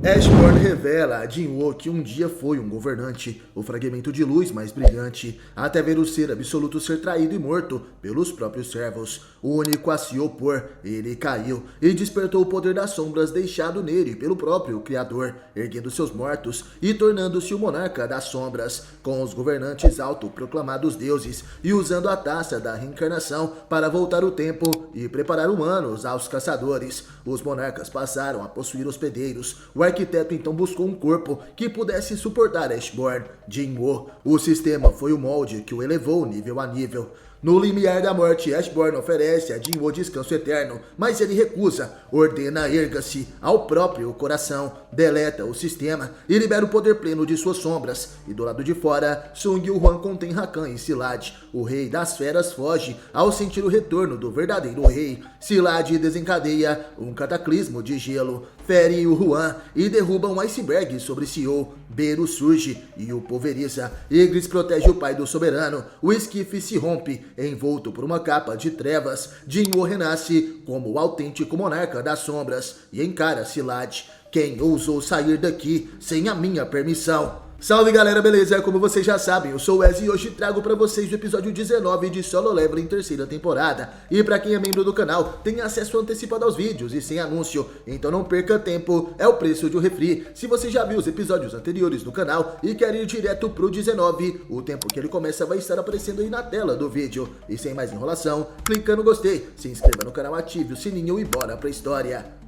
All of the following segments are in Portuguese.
Ashborn revela a Jinwoo que um dia foi um governante, o fragmento de luz mais brilhante, até ver o ser absoluto ser traído e morto pelos próprios servos. O único a se opor, ele caiu e despertou o poder das sombras deixado nele pelo próprio Criador, erguendo seus mortos e tornando-se o monarca das sombras, com os governantes autoproclamados deuses e usando a taça da reencarnação para voltar o tempo e preparar humanos aos caçadores. Os monarcas passaram a possuir hospedeiros. O arquiteto então buscou um corpo que pudesse suportar Ashborn, Jinwoo. O sistema foi o molde que o elevou nível a nível. No limiar da morte, Ashborn oferece a Jinwoo descanso eterno, mas ele recusa, ordena erga-se ao próprio coração, deleta o sistema e libera o poder pleno de suas sombras. E do lado de fora, Sung Yuan contém Rakan e Silad. O rei das feras foge ao sentir o retorno do verdadeiro rei. Silad desencadeia um cataclismo de gelo, fere o Huan e derruba um iceberg sobre Seoul. Beru surge e o pulveriza. Ygritte protege o pai do soberano. O esquife se rompe, envolto por uma capa de trevas. Jinwoo renasce como o autêntico monarca das sombras e encara Silad. Quem ousou sair daqui sem a minha permissão? Salve galera, beleza? Como vocês já sabem, eu sou o Wes e hoje trago pra vocês o episódio 19 de Solo Leveling terceira temporada. E pra quem é membro do canal, tem acesso antecipado aos vídeos e sem anúncio, então não perca tempo, é o preço de um refri. Se você já viu os episódios anteriores do canal e quer ir direto pro 19, o tempo que ele começa vai estar aparecendo aí na tela do vídeo. E sem mais enrolação, clica no gostei, se inscreva no canal, ative o sininho e bora pra história.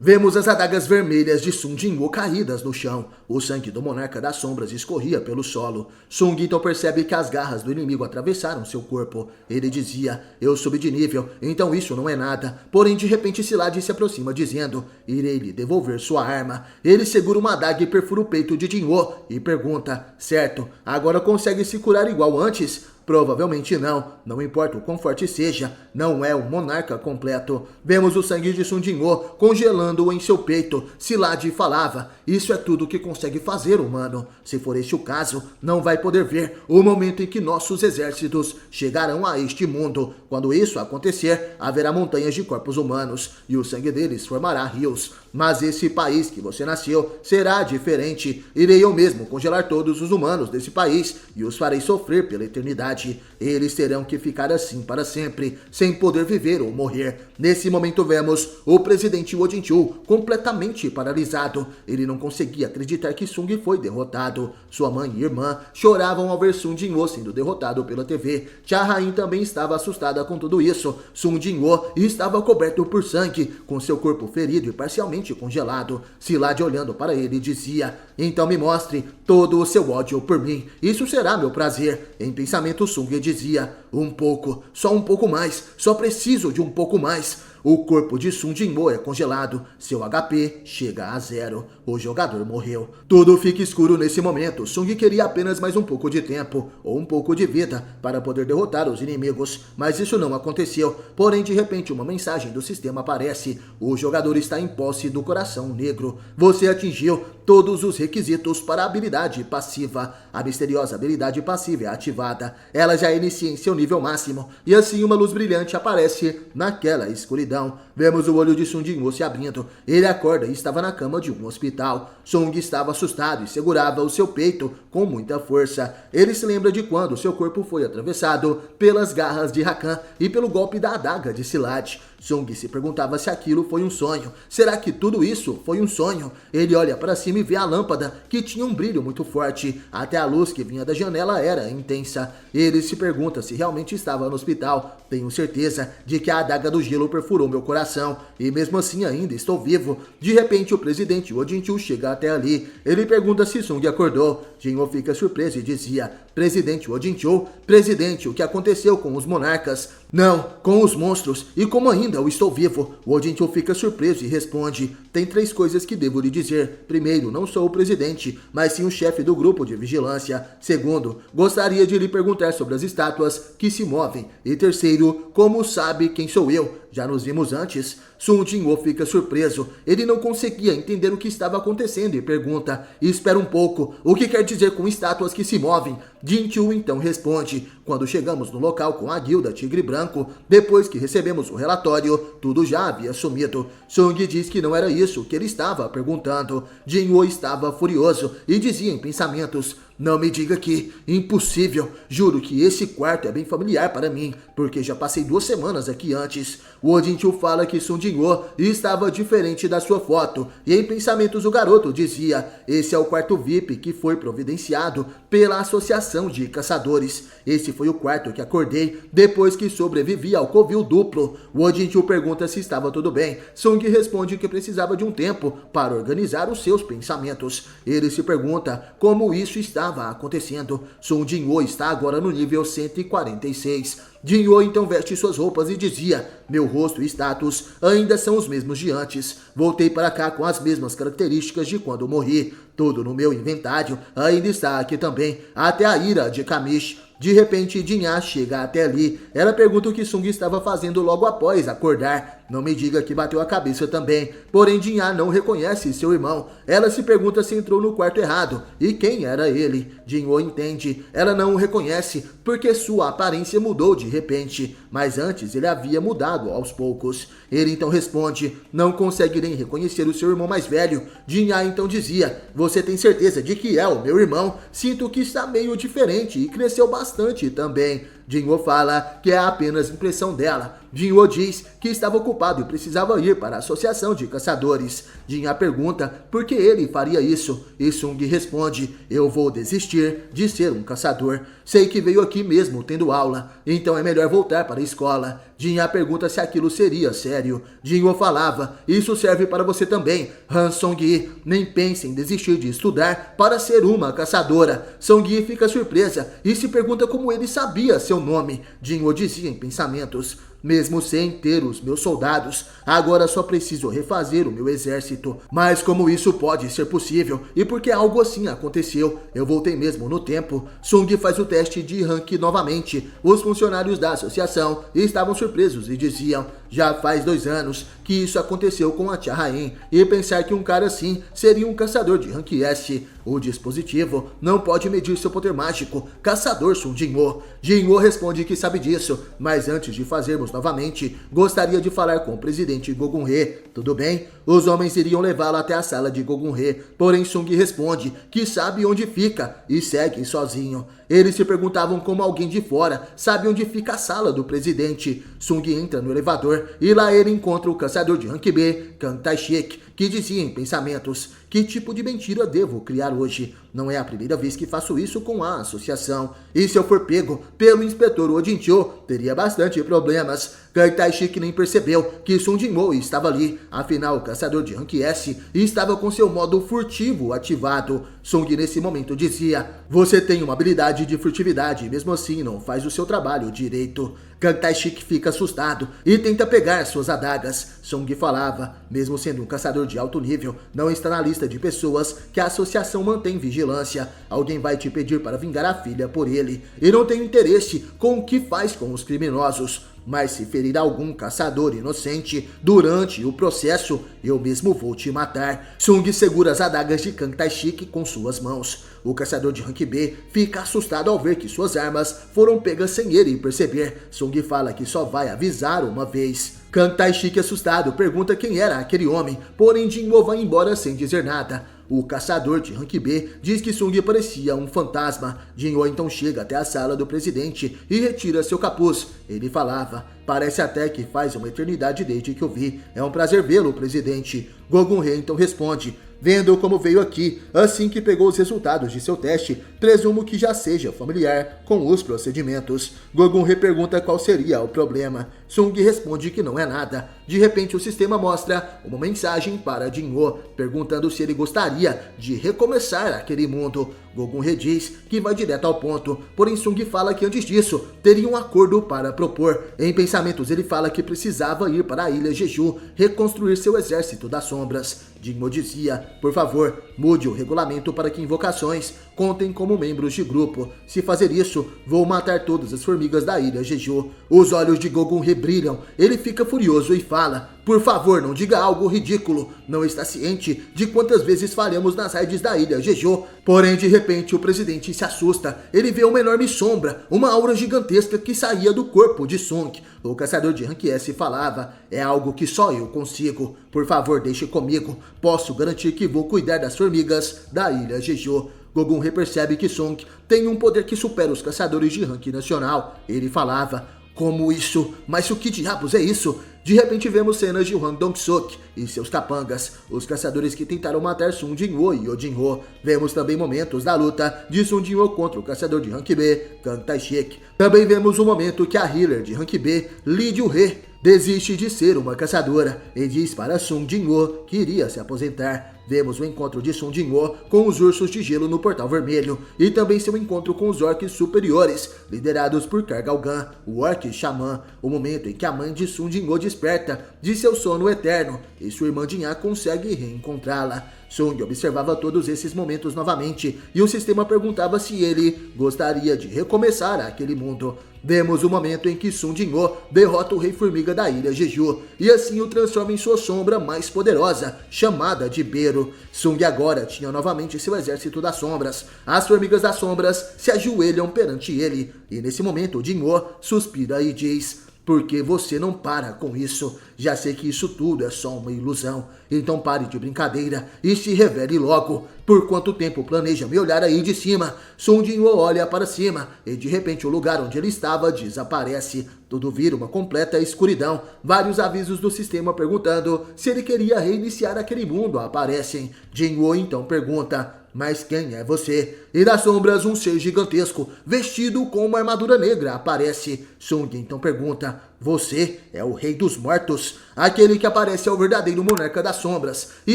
Vemos as adagas vermelhas de Sung Jinwoo caídas no chão. O sangue do monarca das sombras escorria pelo solo. Sung então percebe que as garras do inimigo atravessaram seu corpo. Ele dizia, eu subi de nível, então isso não é nada. Porém, de repente, Silad se aproxima dizendo, irei lhe devolver sua arma. Ele segura uma adaga e perfura o peito de Jinwoo e pergunta, certo, agora consegue se curar igual antes? Provavelmente não, não importa o quão forte seja, não é um monarca completo. Vemos o sangue de Sung Jinwoo congelando-o em seu peito. Silad falava, isso é tudo que consegue fazer, humano. Se for este o caso, não vai poder ver o momento em que nossos exércitos chegarão a este mundo. Quando isso acontecer, haverá montanhas de corpos humanos e o sangue deles formará rios. Mas esse país que você nasceu será diferente. Irei eu mesmo congelar todos os humanos desse país e os farei sofrer pela eternidade. Eles terão que ficar assim para sempre, sem poder viver ou morrer. Nesse momento vemos o presidente Oh Jin-chul completamente paralisado. Ele não conseguia acreditar que Sung foi derrotado. Sua mãe e irmã choravam ao ver Sung Jinwoo sendo derrotado pela TV. Cha Rain também estava assustada com tudo isso. Sung Jinwoo estava coberto por sangue, com seu corpo ferido e parcialmente congelado. Silad olhando para ele dizia, então me mostre todo o seu ódio por mim. Isso será meu prazer. Em pensamento Sung dizia, um pouco, só um pouco mais, só preciso de um pouco mais. O corpo de Sung Jinwoo é congelado, seu HP chega a 0, o jogador morreu. Tudo fica escuro nesse momento, Sung queria apenas mais um pouco de tempo, ou um pouco de vida, para poder derrotar os inimigos, mas isso não aconteceu. Porém, de repente, uma mensagem do sistema aparece, o jogador está em posse do coração negro. Você atingiu todos os requisitos para a habilidade passiva. A misteriosa habilidade passiva é ativada, ela já inicia em seu nível máximo, e assim uma luz brilhante aparece naquela escuridão. Vemos o olho de Sung Jinwoo se abrindo. Ele acorda e estava na cama de um hospital. Sung estava assustado e segurava o seu peito com muita força. Ele se lembra de quando seu corpo foi atravessado pelas garras de Rakan e pelo golpe da adaga de Silad. Sung se perguntava se aquilo foi um sonho. Será que tudo isso foi um sonho? Ele olha para cima e vê a lâmpada, que tinha um brilho muito forte. Até a luz que vinha da janela era intensa. Ele se pergunta se realmente estava no hospital. Tenho certeza de que a adaga do gelo perfurou meu coração. E mesmo assim ainda estou vivo. De repente o presidente Oh Jin-chul chega até ali. Ele pergunta se Sung acordou. Jinwoo fica surpreso e dizia, presidente Oh Jin-chul, presidente, o que aconteceu com os monarcas? Não, com os monstros, e como ainda eu estou vivo. O Oh Jin-chul fica surpreso e responde, tem 3 coisas que devo lhe dizer. Primeiro, não sou o presidente, mas sim o chefe do grupo de vigilância. Segundo, gostaria de lhe perguntar sobre as estátuas que se movem. E terceiro, como sabe quem sou eu? Já nos vimos antes. Sung Jin-woo fica surpreso. Ele não conseguia entender o que estava acontecendo e pergunta: espera um pouco, o que quer dizer com estátuas que se movem? Jin-chul então responde: quando chegamos no local com a guilda Tigre Branco, depois que recebemos o relatório, tudo já havia sumido. Sung diz que não era isso que ele estava perguntando. Jin-woo estava furioso e dizia em pensamentos: não me diga que, impossível, juro que esse quarto é bem familiar para mim, porque já passei 2 semanas aqui antes. O Jin-chul fala que Sung Jin-woo estava diferente da sua foto, e em pensamentos o garoto dizia: esse é o quarto VIP que foi providenciado pela Associação de Caçadores. Esse foi o quarto que acordei depois que sobrevivi ao covil duplo. O Jin-chul pergunta se estava tudo bem. Sung responde que precisava de um tempo para organizar os seus pensamentos. Ele se pergunta como isso estava acontecendo. Sung Jin-woo está agora no nível 146. Jin-woo então veste suas roupas e dizia: meu rosto e status ainda são os mesmos de antes. Voltei para cá com as mesmas características de quando morri. Tudo no meu inventário ainda está aqui também, até a ira de Kamish. De repente, Jin-ah chega até ali. Ela pergunta o que Sung estava fazendo logo após acordar. Não me diga que bateu a cabeça também. Porém, Jin-ah não reconhece seu irmão. Ela se pergunta se entrou no quarto errado e quem era ele. Jin-woo entende. Ela não o reconhece porque sua aparência mudou de repente. Mas antes ele havia mudado aos poucos. Ele então responde: não consegue nem reconhecer o seu irmão mais velho. Jin-ah então dizia: você tem certeza de que é o meu irmão? Sinto que está meio diferente e cresceu bastante também. Jin-woo fala que é apenas impressão dela. Jin-woo diz que estava ocupado e precisava ir para a Associação de Caçadores. Jin-ah pergunta por que ele faria isso. E Sung responde: eu vou desistir de ser um caçador. Sei que veio aqui mesmo tendo aula, então é melhor voltar para a escola. Jin-ah pergunta se aquilo seria sério. Jin-woo falava: isso serve para você também, Han Song-yi. Nem pense em desistir de estudar para ser uma caçadora. Song-yi fica surpresa e se pergunta como ele sabia seu nome. Jin-woo dizia em pensamentos: mesmo sem ter os meus soldados, agora só preciso refazer o meu exército. Mas como isso pode ser possível? E porque algo assim aconteceu? Eu voltei mesmo no tempo. Sung faz o teste de rank novamente. Os funcionários da associação estavam surpresos e diziam: já faz 2 anos que isso aconteceu com a Tia Rain, e pensar que um cara assim seria um caçador de rank S. O dispositivo não pode medir seu poder mágico. Caçador Sung Jin-woo. Jin-woo responde que sabe disso, mas antes de fazermos novamente, gostaria de falar com o presidente Go-gun-hee. Tudo bem? Os homens iriam levá-lo até a sala de Go-gun-hee, porém Sung responde que sabe onde fica e segue sozinho. Eles se perguntavam como alguém de fora sabe onde fica a sala do presidente. Sung entra no elevador e lá ele encontra o caçador de rank B, Kang Tae-shik, que dizia em pensamentos: que tipo de mentira devo criar hoje? Não é a primeira vez que faço isso com a associação. E se eu for pego pelo inspetor Oh Jin-chul, teria bastante problemas. Kang Tae-shik nem percebeu que Sung Jin-woo estava ali. Afinal, o caçador de rank S estava com seu modo furtivo ativado. Sung nesse momento dizia: você tem uma habilidade de furtividade e mesmo assim não faz o seu trabalho direito. Kang Tae-shik fica assustado e tenta pegar suas adagas. Sung falava: mesmo sendo um caçador de alto nível, não está na lista de pessoas que a associação mantém vigilância. Alguém vai te pedir para vingar a filha por ele. E não tem interesse com o que faz com os criminosos. Mas se ferir algum caçador inocente durante o processo, eu mesmo vou te matar. Sung segura as adagas de Kang Tae-shik com suas mãos. O caçador de rank B fica assustado ao ver que suas armas foram pegas sem ele perceber. Sung fala que só vai avisar uma vez. Kang Tae-shik, assustado, pergunta quem era aquele homem, porém Jin-woo vai embora sem dizer nada. O caçador de rank B diz que Sung parecia um fantasma. Jin-woo então chega até a sala do presidente e retira seu capuz. Ele falava: parece até que faz uma eternidade desde que eu vi. É um prazer vê-lo, presidente. Go-gun-hee então responde: vendo como veio aqui, assim que pegou os resultados de seu teste, presumo que já seja familiar com os procedimentos. Go-gun-hee pergunta qual seria o problema. Sung responde que não é nada. De repente o sistema mostra uma mensagem para Jin-woo, perguntando se ele gostaria de recomeçar aquele mundo. Go-gun-hee diz que vai direto ao ponto, porém Sung fala que antes disso teria um acordo para propor. Em pensamentos ele fala que precisava ir para a ilha Jeju, reconstruir seu exército das sombras. Jin-woo dizia: por favor, mude o regulamento para que invocações contem como membros de grupo. Se fazer isso, vou matar todas as formigas da ilha Jeju. Os olhos de Go-gun-hee brilham. Ele fica furioso e fala: por favor, não diga algo ridículo. Não está ciente de quantas vezes falhamos nas raids da ilha Jeju. Porém, de repente, o presidente se assusta. Ele vê uma enorme sombra, uma aura gigantesca que saía do corpo de Sung. O caçador de Rank S falava: é algo que só eu consigo. Por favor, deixe comigo. Posso garantir que vou cuidar das formigas da ilha Jeju. Gogun percebe que Sung tem um poder que supera os caçadores de rank nacional. Ele falava: como isso? Mas o que diabos é isso? De repente vemos cenas de Hwang Dong-suk e seus capangas, os caçadores que tentaram matar Sung Jin-woo e Oh Jin-ho. Vemos também momentos da luta de Sung Jin-woo contra o caçador de rank B, Kang Tae-shik. Também vemos o momento que a healer de rank B, Lee Ju-hee, desiste de ser uma caçadora e diz para Sung Jin-woo que iria se aposentar. Vemos o encontro de Sung Jin-woo com os ursos de gelo no Portal Vermelho e também seu encontro com os orcs superiores, liderados por Kar-Gal-gan, o orc xamã, o momento em que a mãe de Sung Jin-woo desperta de seu sono eterno e sua irmã Jin-ah consegue reencontrá-la. Sung observava todos esses momentos novamente e o sistema perguntava se ele gostaria de recomeçar aquele mundo. Vemos o momento em que Sung Jin-woo derrota o Rei Formiga da ilha Jeju e assim o transforma em sua sombra mais poderosa, chamada de Beru. Sung agora tinha novamente seu exército das sombras. As formigas das sombras se ajoelham perante ele e nesse momento Jin-woo suspira e diz: por que você não para com isso? Já sei que isso tudo é só uma ilusão. Então pare de brincadeira e se revele logo. Por quanto tempo planeja me olhar aí de cima? Sung Jin-woo olha para cima e de repente o lugar onde ele estava desaparece. Tudo vira uma completa escuridão. Vários avisos do sistema perguntando se ele queria reiniciar aquele mundo aparecem. Jin-woo então pergunta: mas quem é você? E das sombras um ser gigantesco, vestido com uma armadura negra, aparece. Sung então pergunta: você é o Rei dos Mortos? Aquele que aparece é o verdadeiro Monarca das Sombras. E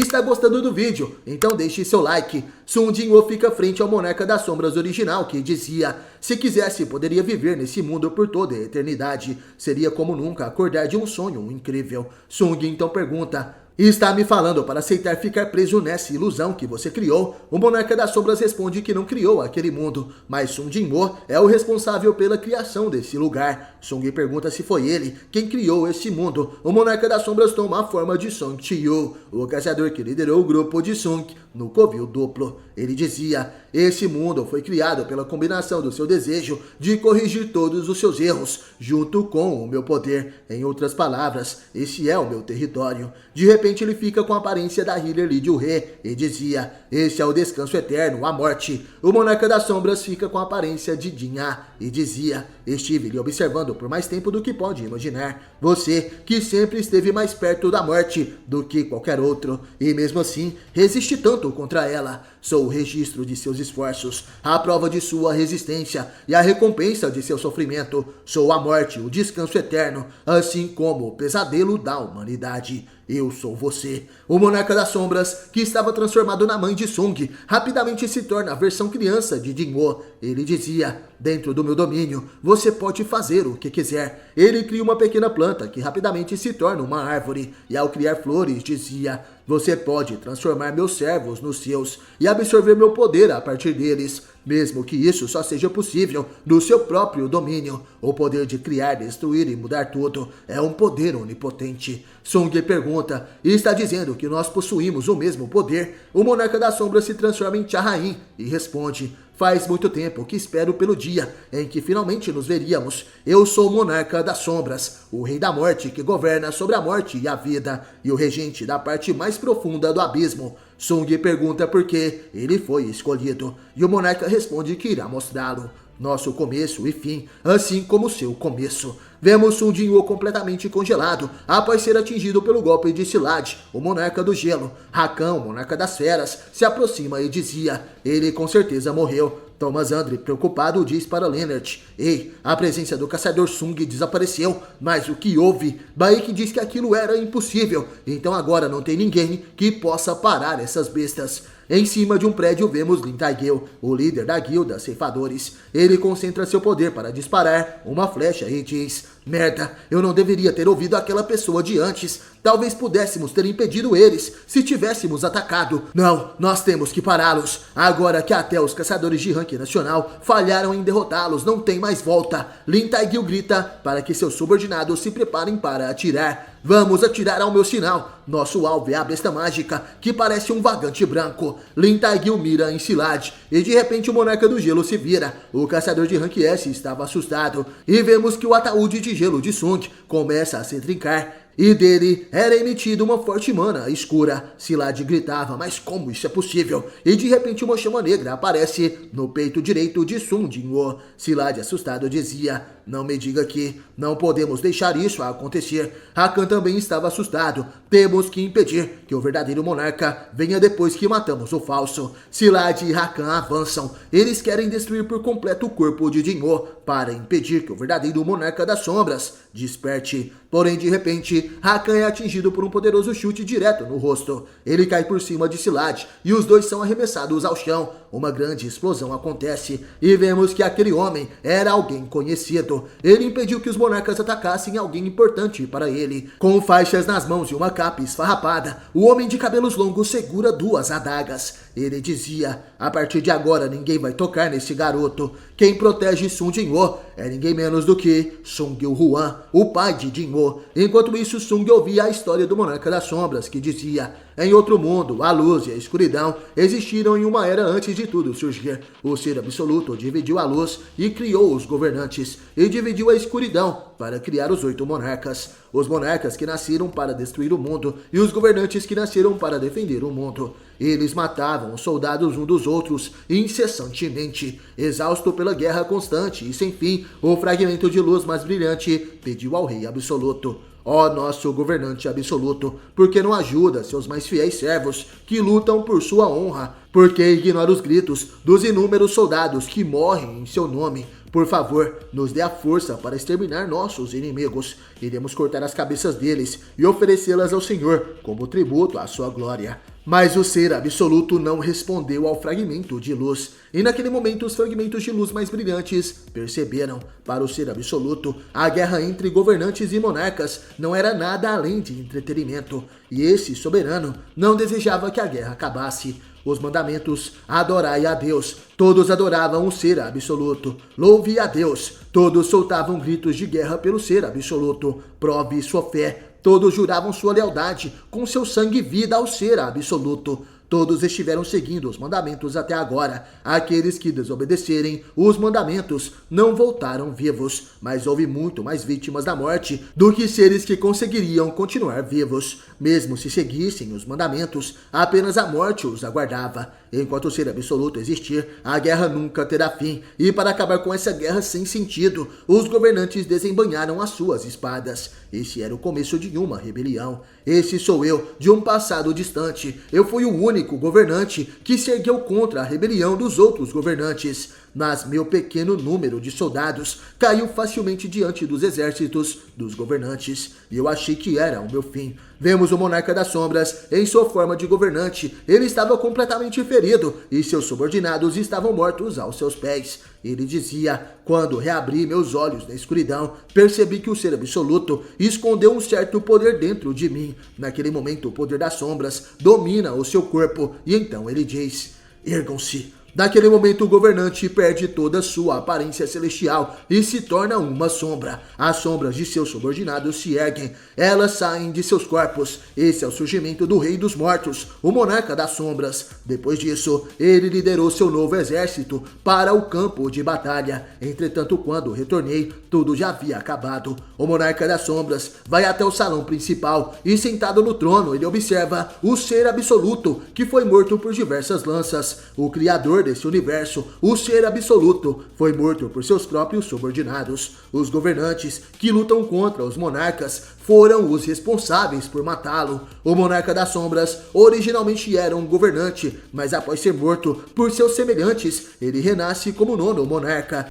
está gostando do vídeo? Então deixe seu like. Sung Jin-woo fica frente ao Monarca das Sombras original, que dizia: se quisesse, poderia viver nesse mundo por toda a eternidade. Seria como nunca acordar de um sonho incrível. Sung então pergunta: e está me falando para aceitar ficar preso nessa ilusão que você criou? O Monarca das Sombras responde que não criou aquele mundo, mas Sung Jin-woo é o responsável pela criação desse lugar. Sung pergunta se foi ele quem criou esse mundo. O Monarca das Sombras toma a forma de Song Chi-yu, o caçador que liderou o grupo de Sung no covil duplo. Ele dizia: esse mundo foi criado pela combinação do seu desejo de corrigir todos os seus erros, junto com o meu poder. Em outras palavras, esse é o meu território. De repente ele fica com a aparência da healer Lee Ju-hee e dizia: esse é o descanso eterno, a morte. O Monarca das Sombras fica com a aparência de Jin-ah e dizia: estive lhe observando por mais tempo do que pode imaginar. Você que sempre esteve mais perto da morte do que qualquer outro, e mesmo assim resiste tanto contra ela. Sou o registro de seus esforços, a prova de sua resistência e a recompensa de seu sofrimento. Sou a morte, o descanso eterno, assim como o pesadelo da humanidade. Eu sou você. O Monarca das Sombras, que estava transformado na mãe de Sung, rapidamente se torna a versão criança de Jin-woo. Ele dizia: dentro do meu domínio, você pode fazer o que quiser. Ele cria uma pequena planta que rapidamente se torna uma árvore. E ao criar flores, dizia: você pode transformar meus servos nos seus e absorver meu poder a partir deles, mesmo que isso só seja possível no seu próprio domínio. O poder de criar, destruir e mudar tudo é um poder onipotente. Sung pergunta: e está dizendo que nós possuímos o mesmo poder? O Monarca das Sombras se transforma em Cha-Rain e responde: faz muito tempo que espero pelo dia em que finalmente nos veríamos. Eu sou o Monarca das Sombras, o Rei da Morte que governa sobre a morte e a vida, e o regente da parte mais profunda do abismo. Sung pergunta por que ele foi escolhido, e o Monarca responde que irá mostrá-lo. Nosso começo e fim, assim como seu começo. Vemos Sung Jin-woo completamente congelado após ser atingido pelo golpe de Szilard, o Monarca do Gelo. Rakan, o Monarca das Feras, se aproxima e dizia: ele com certeza morreu. Thomas Andre, preocupado, diz para Leonard: ei, a presença do caçador Sung desapareceu, mas o que houve? Baek diz que aquilo era impossível, então agora não tem ninguém que possa parar essas bestas. Em cima de um prédio vemos Lin Tae-gil, o líder da guilda Ceifadores. Ele concentra seu poder para disparar uma flecha e diz: Merda, eu não deveria ter ouvido aquela pessoa de antes. Talvez pudéssemos ter impedido eles se tivéssemos atacado. Não, nós temos que pará-los. Agora que até os caçadores de ranking nacional falharam em derrotá-los, não tem mais volta. Lin Taegil grita para que seus subordinados se preparem para atirar. Vamos atirar ao meu sinal. Nosso alvo é a besta mágica, que parece um vagante branco. Lin Taegil mira em Silad, e de repente o monarca do gelo se vira. O caçador de rank S estava assustado, e vemos que o ataúde de gelo de Sung começa a se trincar. E dele era emitida uma forte mana escura. Silad gritava, mas como isso é possível? E de repente uma chama negra aparece no peito direito de Sun Jinwoo. Silad assustado dizia, não me diga que não podemos deixar isso acontecer. Rakan também estava assustado. Temos que impedir que o verdadeiro monarca venha depois que matamos o falso. Silad e Rakan avançam. Eles querem destruir por completo o corpo de Jinwoo para impedir que o verdadeiro monarca das sombras desperte. Porém, de repente, Rakan é atingido por um poderoso chute direto no rosto. Ele cai por cima de Silad e os dois são arremessados ao chão. Uma grande explosão acontece e vemos que aquele homem era alguém conhecido. Ele impediu que os monarcas atacassem alguém importante para ele. Com faixas nas mãos e uma capa esfarrapada, o homem de cabelos longos segura duas adagas. Ele dizia, a partir de agora ninguém vai tocar nesse garoto. Quem protege Sun Jinwoo é ninguém menos do que Sung Huan, o pai de Jinwoo. Enquanto isso, Sung ouvia a história do monarca das sombras, que dizia, em outro mundo, a luz e a escuridão existiram em uma era antes de tudo surgir. O ser absoluto dividiu a luz e criou os governantes, e dividiu a escuridão para criar os 8 monarcas. Os monarcas que nasceram para destruir o mundo e os governantes que nasceram para defender o mundo. Eles matavam os soldados um dos outros incessantemente. Exausto pela guerra constante e sem fim, o fragmento de luz mais brilhante pediu ao rei absoluto, ó nosso governante absoluto, por que não ajuda seus mais fiéis servos que lutam por sua honra? Por que ignora os gritos dos inúmeros soldados que morrem em seu nome? Por favor, nos dê a força para exterminar nossos inimigos. Iremos cortar as cabeças deles e oferecê-las ao Senhor como tributo à sua glória. Mas o ser absoluto não respondeu ao fragmento de luz. E naquele momento os fragmentos de luz mais brilhantes perceberam, para o ser absoluto, a guerra entre governantes e monarcas não era nada além de entretenimento. E esse soberano não desejava que a guerra acabasse. Os mandamentos, adorai a Deus. Todos adoravam o ser absoluto. Louve a Deus. Todos soltavam gritos de guerra pelo ser absoluto. Prove sua fé. Todos juravam sua lealdade com seu sangue e vida ao ser absoluto. Todos estiveram seguindo os mandamentos até agora. Aqueles que desobedecerem os mandamentos não voltaram vivos, mas houve muito mais vítimas da morte do que seres que conseguiriam continuar vivos. Mesmo se seguissem os mandamentos, apenas a morte os aguardava. Enquanto o ser absoluto existir, a guerra nunca terá fim. E para acabar com essa guerra sem sentido, os governantes desembanharam as suas espadas. Esse era o começo de uma rebelião. Esse sou eu, de um passado distante. Eu fui o único governante que se ergueu contra a rebelião dos outros governantes. Mas meu pequeno número de soldados caiu facilmente diante dos exércitos dos governantes, e eu achei que era o meu fim. Vemos o monarca das sombras em sua forma de governante. Ele estava completamente ferido e seus subordinados estavam mortos aos seus pés. Ele dizia, quando reabri meus olhos na escuridão, percebi que o ser absoluto escondeu um certo poder dentro de mim. Naquele momento o poder das sombras domina o seu corpo e então ele diz, ergam-se. Naquele momento o governante perde toda a sua aparência celestial e se torna uma sombra. As sombras de seus subordinados se erguem, elas saem de seus corpos. Esse é o surgimento do Rei dos Mortos, o monarca das sombras. Depois disso, ele liderou seu novo exército para o campo de batalha. Entretanto, quando retornei, tudo já havia acabado. O monarca das sombras vai até o salão principal e, sentado no trono, ele observa o ser absoluto que foi morto por diversas lanças. O criador desse universo, o ser absoluto, foi morto por seus próprios subordinados. Os governantes que lutam contra os monarcas foram os responsáveis por matá-lo. O monarca das sombras originalmente era um governante, mas após ser morto por seus semelhantes, ele renasce como nono monarca.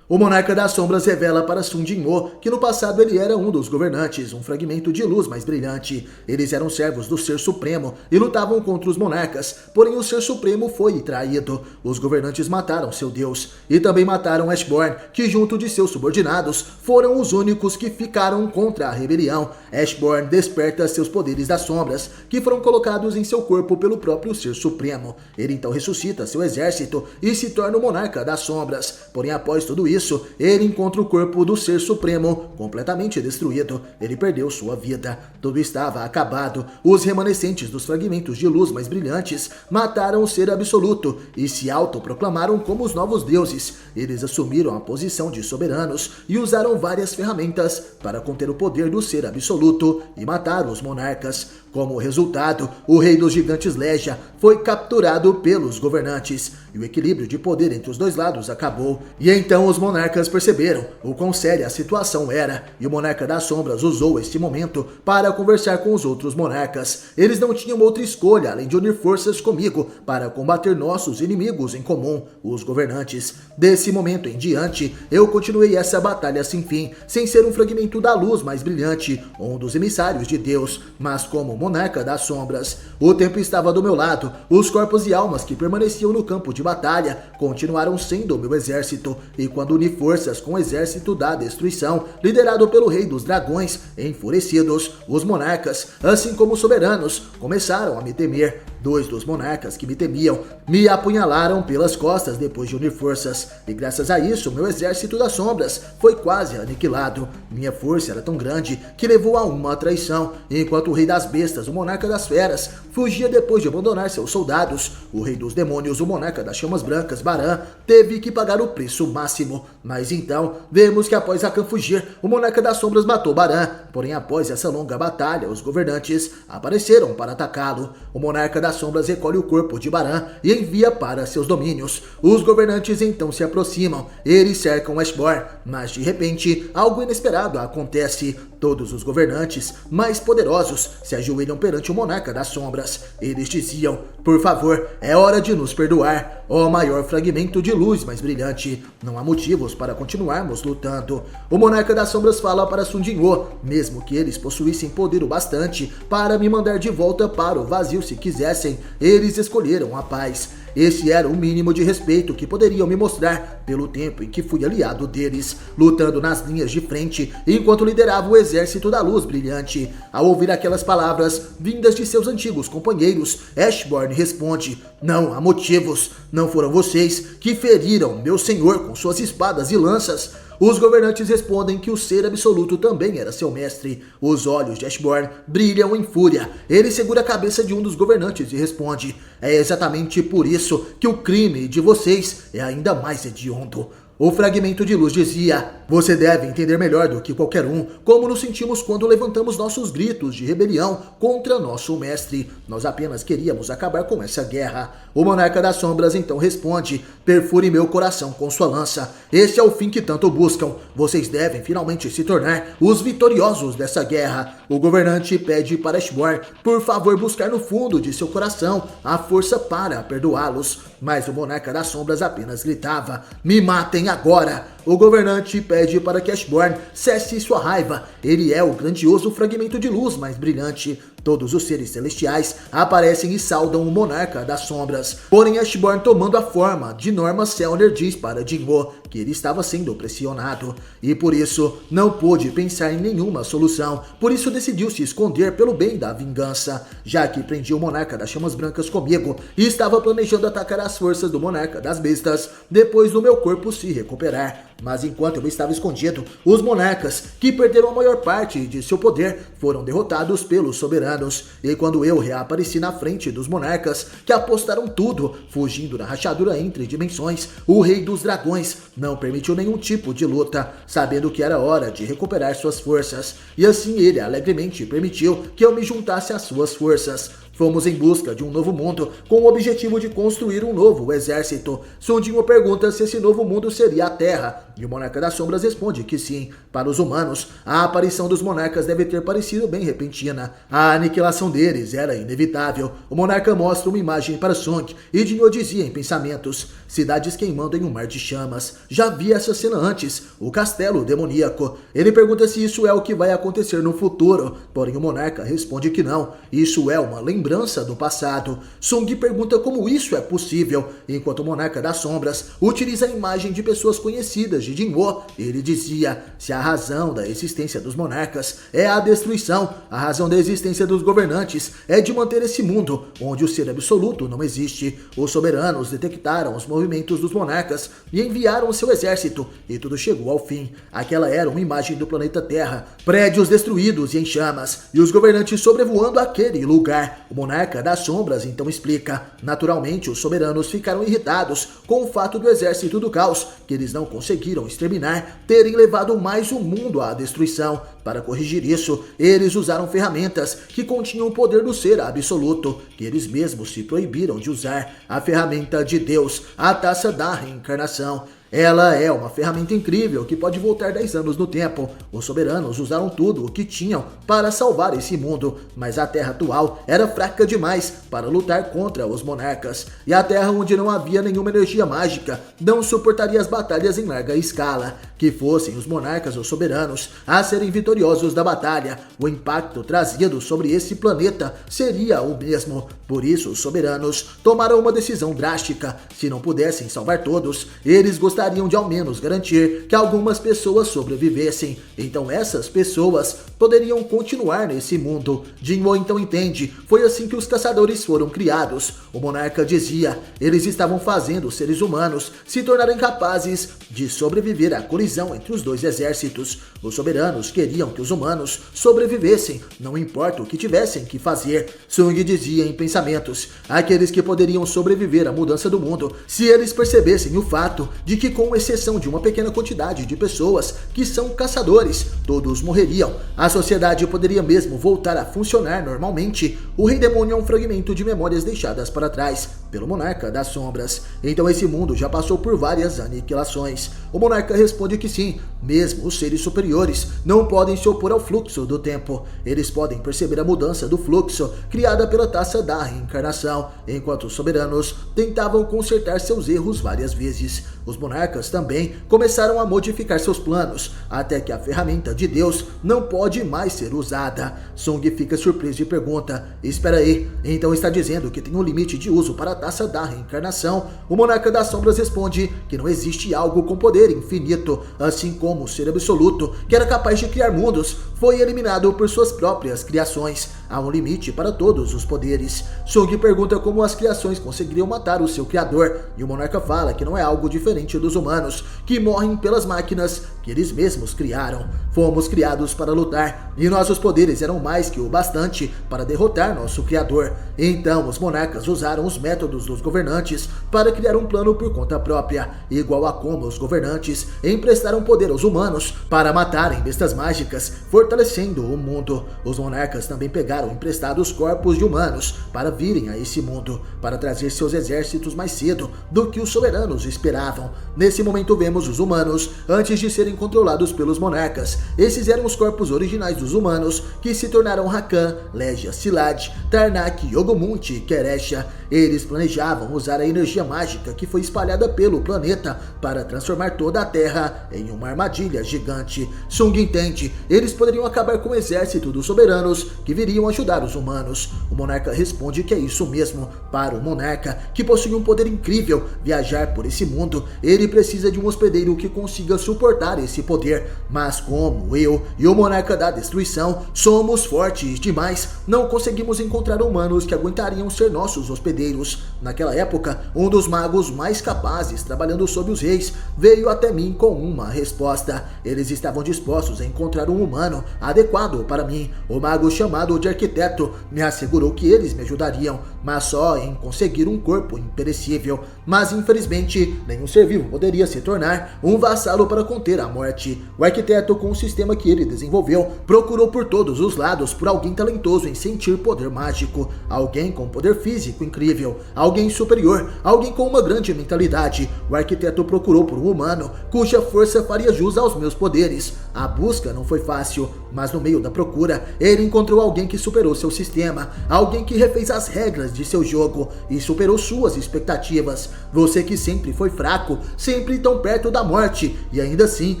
O Monarca das Sombras revela para Sun Jin-woo que no passado ele era um dos governantes, um fragmento de luz mais brilhante. Eles eram servos do Ser Supremo e lutavam contra os monarcas, porém o Ser Supremo foi traído. Os governantes mataram seu deus e também mataram Ashborn, que junto de seus subordinados foram os únicos que ficaram contra a rebelião. Ashborn desperta seus poderes das sombras, que foram colocados em seu corpo pelo próprio Ser Supremo. Ele então ressuscita seu exército e se torna o Monarca das Sombras. Porém, após tudo isso, ele encontra o corpo do Ser Supremo completamente destruído. Ele perdeu sua vida. Tudo estava acabado. Os remanescentes dos fragmentos de luz mais brilhantes mataram o Ser Absoluto e se autoproclamaram como os novos deuses. Eles assumiram a posição de soberanos e usaram várias ferramentas para conter o poder do Ser Absoluto e matar os monarcas. Como resultado, o rei dos gigantes Legia foi capturado pelos governantes e o equilíbrio de poder entre os dois lados acabou. E então os monarcas perceberam o quão séria a situação era e o Monarca das Sombras usou este momento para conversar com os outros monarcas. Eles não tinham outra escolha além de unir forças comigo para combater nossos inimigos em comum, os governantes. Desse momento em diante, eu continuei essa batalha sem fim, sem ser um fragmento da luz mais brilhante, um dos emissários de Deus, mas como Monarca das Sombras. O tempo estava do meu lado, os corpos e almas que permaneciam no campo de batalha continuaram sendo o meu exército, e quando uni forças com o exército da destruição, liderado pelo Rei dos Dragões, enfurecidos, os monarcas, assim como os soberanos, começaram a me temer. Dois dos monarcas que me temiam me apunhalaram pelas costas depois de unir forças, e graças a isso meu exército das sombras foi quase aniquilado. Minha força era tão grande que levou a uma traição. Enquanto o Rei das Bestas, o Monarca das Feras, fugia depois de abandonar seus soldados, o Rei dos Demônios, o Monarca das Chamas Brancas, Baran, teve que pagar o preço máximo. Mas então, vemos que após Rakan fugir, o Monarca das Sombras matou Baran. Porém, após essa longa batalha, os governantes apareceram para atacá-lo. O Monarca das Sombras recolhe o corpo de Baran e envia para seus domínios. Os governantes então se aproximam, eles cercam Ashborn, mas de repente, algo inesperado acontece. Todos os governantes mais poderosos se ajoelham perante o Monarca das Sombras. Eles diziam: por favor, é hora de nos perdoar, ó maior fragmento de luz mais brilhante. Não há motivos para continuarmos lutando. O Monarca das Sombras fala para Sun Jin-woo, mesmo que eles possuíssem poder o bastante para me mandar de volta para o vazio se quisessem, eles escolheram a paz. Esse era o mínimo de respeito que poderiam me mostrar pelo tempo em que fui aliado deles, lutando nas linhas de frente enquanto liderava o exército da luz brilhante. Ao ouvir aquelas palavras vindas de seus antigos companheiros, Ashborn responde: não há motivos, não foram vocês que feriram meu senhor com suas espadas e lanças. Os governantes respondem que o Ser Absoluto também era seu mestre. Os olhos de Ashborn brilham em fúria. Ele segura a cabeça de um dos governantes e responde: é exatamente por isso que o crime de vocês é ainda mais hediondo. O fragmento de luz dizia: você deve entender melhor do que qualquer um como nos sentimos quando levantamos nossos gritos de rebelião contra nosso mestre. Nós apenas queríamos acabar com essa guerra. O Monarca das Sombras então responde: perfure meu coração com sua lança. Esse é o fim que tanto buscam. Vocês devem finalmente se tornar os vitoriosos dessa guerra. O governante pede para Ashborn, por favor, buscar no fundo de seu coração a força para perdoá-los. Mas o Monarca das Sombras apenas gritava: me matem agora! O governante pede para que Ashborn cesse sua raiva. Ele é o grandioso fragmento de luz mais brilhante. Todos os seres celestiais aparecem e saudam o Monarca das Sombras. Porém, Ashborn, tomando a forma de Norma Selner, diz para Jin-woo que ele estava sendo pressionado e por isso não pôde pensar em nenhuma solução. Por isso decidiu se esconder pelo bem da vingança. Já que prendi o Monarca das Chamas Brancas comigo e estava planejando atacar as forças do Monarca das Bestas depois do meu corpo se recuperar. Mas enquanto eu estava escondido, os monarcas, que perderam a maior parte de seu poder, foram derrotados pelos soberanos. E quando eu reapareci na frente dos monarcas, que apostaram tudo, fugindo da rachadura entre dimensões, o Rei dos Dragões não permitiu nenhum tipo de luta, sabendo que era hora de recuperar suas forças. E assim ele alegremente permitiu que eu me juntasse às suas forças. Fomos em busca de um novo mundo com o objetivo de construir um novo exército. Sundinho pergunta se esse novo mundo seria a Terra, e o Monarca das Sombras responde que sim. Para os humanos, a aparição dos monarcas deve ter parecido bem repentina. A aniquilação deles era inevitável. O Monarca mostra uma imagem para Sung e Jinho dizia em pensamentos: cidades queimando em um mar de chamas. Já vi essa cena antes, o castelo demoníaco. Ele pergunta se isso é o que vai acontecer no futuro, porém o Monarca responde que não. Isso é uma lembrança do passado. Sung pergunta como isso é possível, enquanto o Monarca das Sombras utiliza a imagem de pessoas conhecidas de Jinho. Ele dizia: se a razão da existência dos monarcas é a destruição, a razão da existência dos governantes é de manter esse mundo onde o ser absoluto não existe. Os soberanos detectaram os movimentos dos monarcas e enviaram seu exército, e tudo chegou ao fim. Aquela era uma imagem do planeta Terra, prédios destruídos e em chamas, e os governantes sobrevoando aquele lugar. O Monarca das Sombras então explica: naturalmente os soberanos ficaram irritados com o fato do exército do caos, que eles não conseguiram exterminar, terem levado mais o mundo à destruição. Para corrigir isso, eles usaram ferramentas que continham o poder do ser absoluto, que eles mesmos se proibiram de usar. A ferramenta de Deus, a taça da reencarnação. Ela é uma ferramenta incrível que pode voltar 10 anos no tempo. Os soberanos usaram tudo o que tinham para salvar esse mundo, mas a Terra atual era fraca demais para lutar contra os monarcas. E a Terra, onde não havia nenhuma energia mágica, não suportaria as batalhas em larga escala. Que fossem os monarcas ou soberanos a serem vitoriosos da batalha, o impacto trazido sobre esse planeta seria o mesmo. Por isso, os soberanos tomaram uma decisão drástica. Se não pudessem salvar todos, eles gostariam de ao menos garantir que algumas pessoas sobrevivessem. Então essas pessoas poderiam continuar nesse mundo. Jinho então entende: foi assim que os caçadores foram criados. O monarca dizia: eles estavam fazendo os seres humanos se tornarem capazes de sobreviver à colisão entre os dois exércitos. Os soberanos queriam que os humanos sobrevivessem, não importa o que tivessem que fazer. Sung dizia em pensamentos: aqueles que poderiam sobreviver à mudança do mundo, se eles percebessem o fato de que, com exceção de uma pequena quantidade de pessoas que são caçadores, todos morreriam. A sociedade poderia mesmo voltar a funcionar normalmente. O Rei Demônio é um fragmento de memórias deixadas para trás pelo Monarca das Sombras. Então esse mundo já passou por várias aniquilações. O Monarca responde que sim, mesmo os seres superiores não podem se opor ao fluxo do tempo. Eles podem perceber a mudança do fluxo criada pela taça da reencarnação, enquanto os soberanos tentavam consertar seus erros várias vezes. Os monarcas também começaram a modificar seus planos, até que a ferramenta de Deus não pode mais ser usada. Sung fica surpreso e pergunta: espera aí, então está dizendo que tem um limite de uso para a taça da reencarnação? O Monarca das Sombras responde que não existe algo com poder infinito, assim como o ser absoluto, que era capaz de criar mundos, foi eliminado por suas próprias criações. Há um limite para todos os poderes. Sung pergunta como as criações conseguiriam matar o seu criador, e o monarca fala que não é algo diferente dos humanos, que morrem pelas máquinas que eles mesmos criaram. Fomos criados para lutar, e nossos poderes eram mais que o bastante para derrotar nosso criador. Então os monarcas usaram os métodos dos governantes para criar um plano por conta própria, igual a como os governantes emprestaram poder aos humanos para matarem bestas mágicas, fortalecendo o mundo. Os monarcas também pegaram emprestados corpos de humanos para virem a esse mundo, para trazer seus exércitos mais cedo do que os soberanos esperavam. Nesse momento vemos os humanos antes de serem controlados pelos monarcas. Esses eram os corpos originais dos humanos que se tornaram Rakan, Legia, Silad, Tarnak, Yogomunt e Keresha. Eles planejavam usar a energia mágica que foi espalhada pelo planeta para transformar toda a Terra em uma armadilha gigante. Sung entende: eles poderiam acabar com o exército dos soberanos que viriam ajudar os humanos. O monarca responde que é isso mesmo. Para o monarca, que possui um poder incrível, viajar por esse mundo, ele precisa de um hospedeiro que consiga suportar esse poder. Mas como eu e o monarca da destruição somos fortes demais, não conseguimos encontrar humanos que aguentariam ser nossos hospedeiros. herdeiros. Naquela época, um dos magos mais capazes, trabalhando sob os reis, veio até mim com uma resposta. Eles estavam dispostos a encontrar um humano adequado para mim. O mago, chamado de Arquiteto, me assegurou que eles me ajudariam, mas só em conseguir um corpo imperecível. Mas infelizmente, nenhum ser vivo poderia se tornar um vassalo para conter a morte. O Arquiteto, com o sistema que ele desenvolveu, procurou por todos os lados por alguém talentoso em sentir poder mágico, alguém com poder físico incrível, alguém superior, alguém com uma grande mentalidade. O Arquiteto procurou por um humano cuja força faria jus aos meus poderes. A busca não foi fácil, mas no meio da procura, ele encontrou alguém que superou seu sistema, alguém que refez as regras de seu jogo e superou suas expectativas. Você que sempre foi fraco, sempre tão perto da morte e ainda assim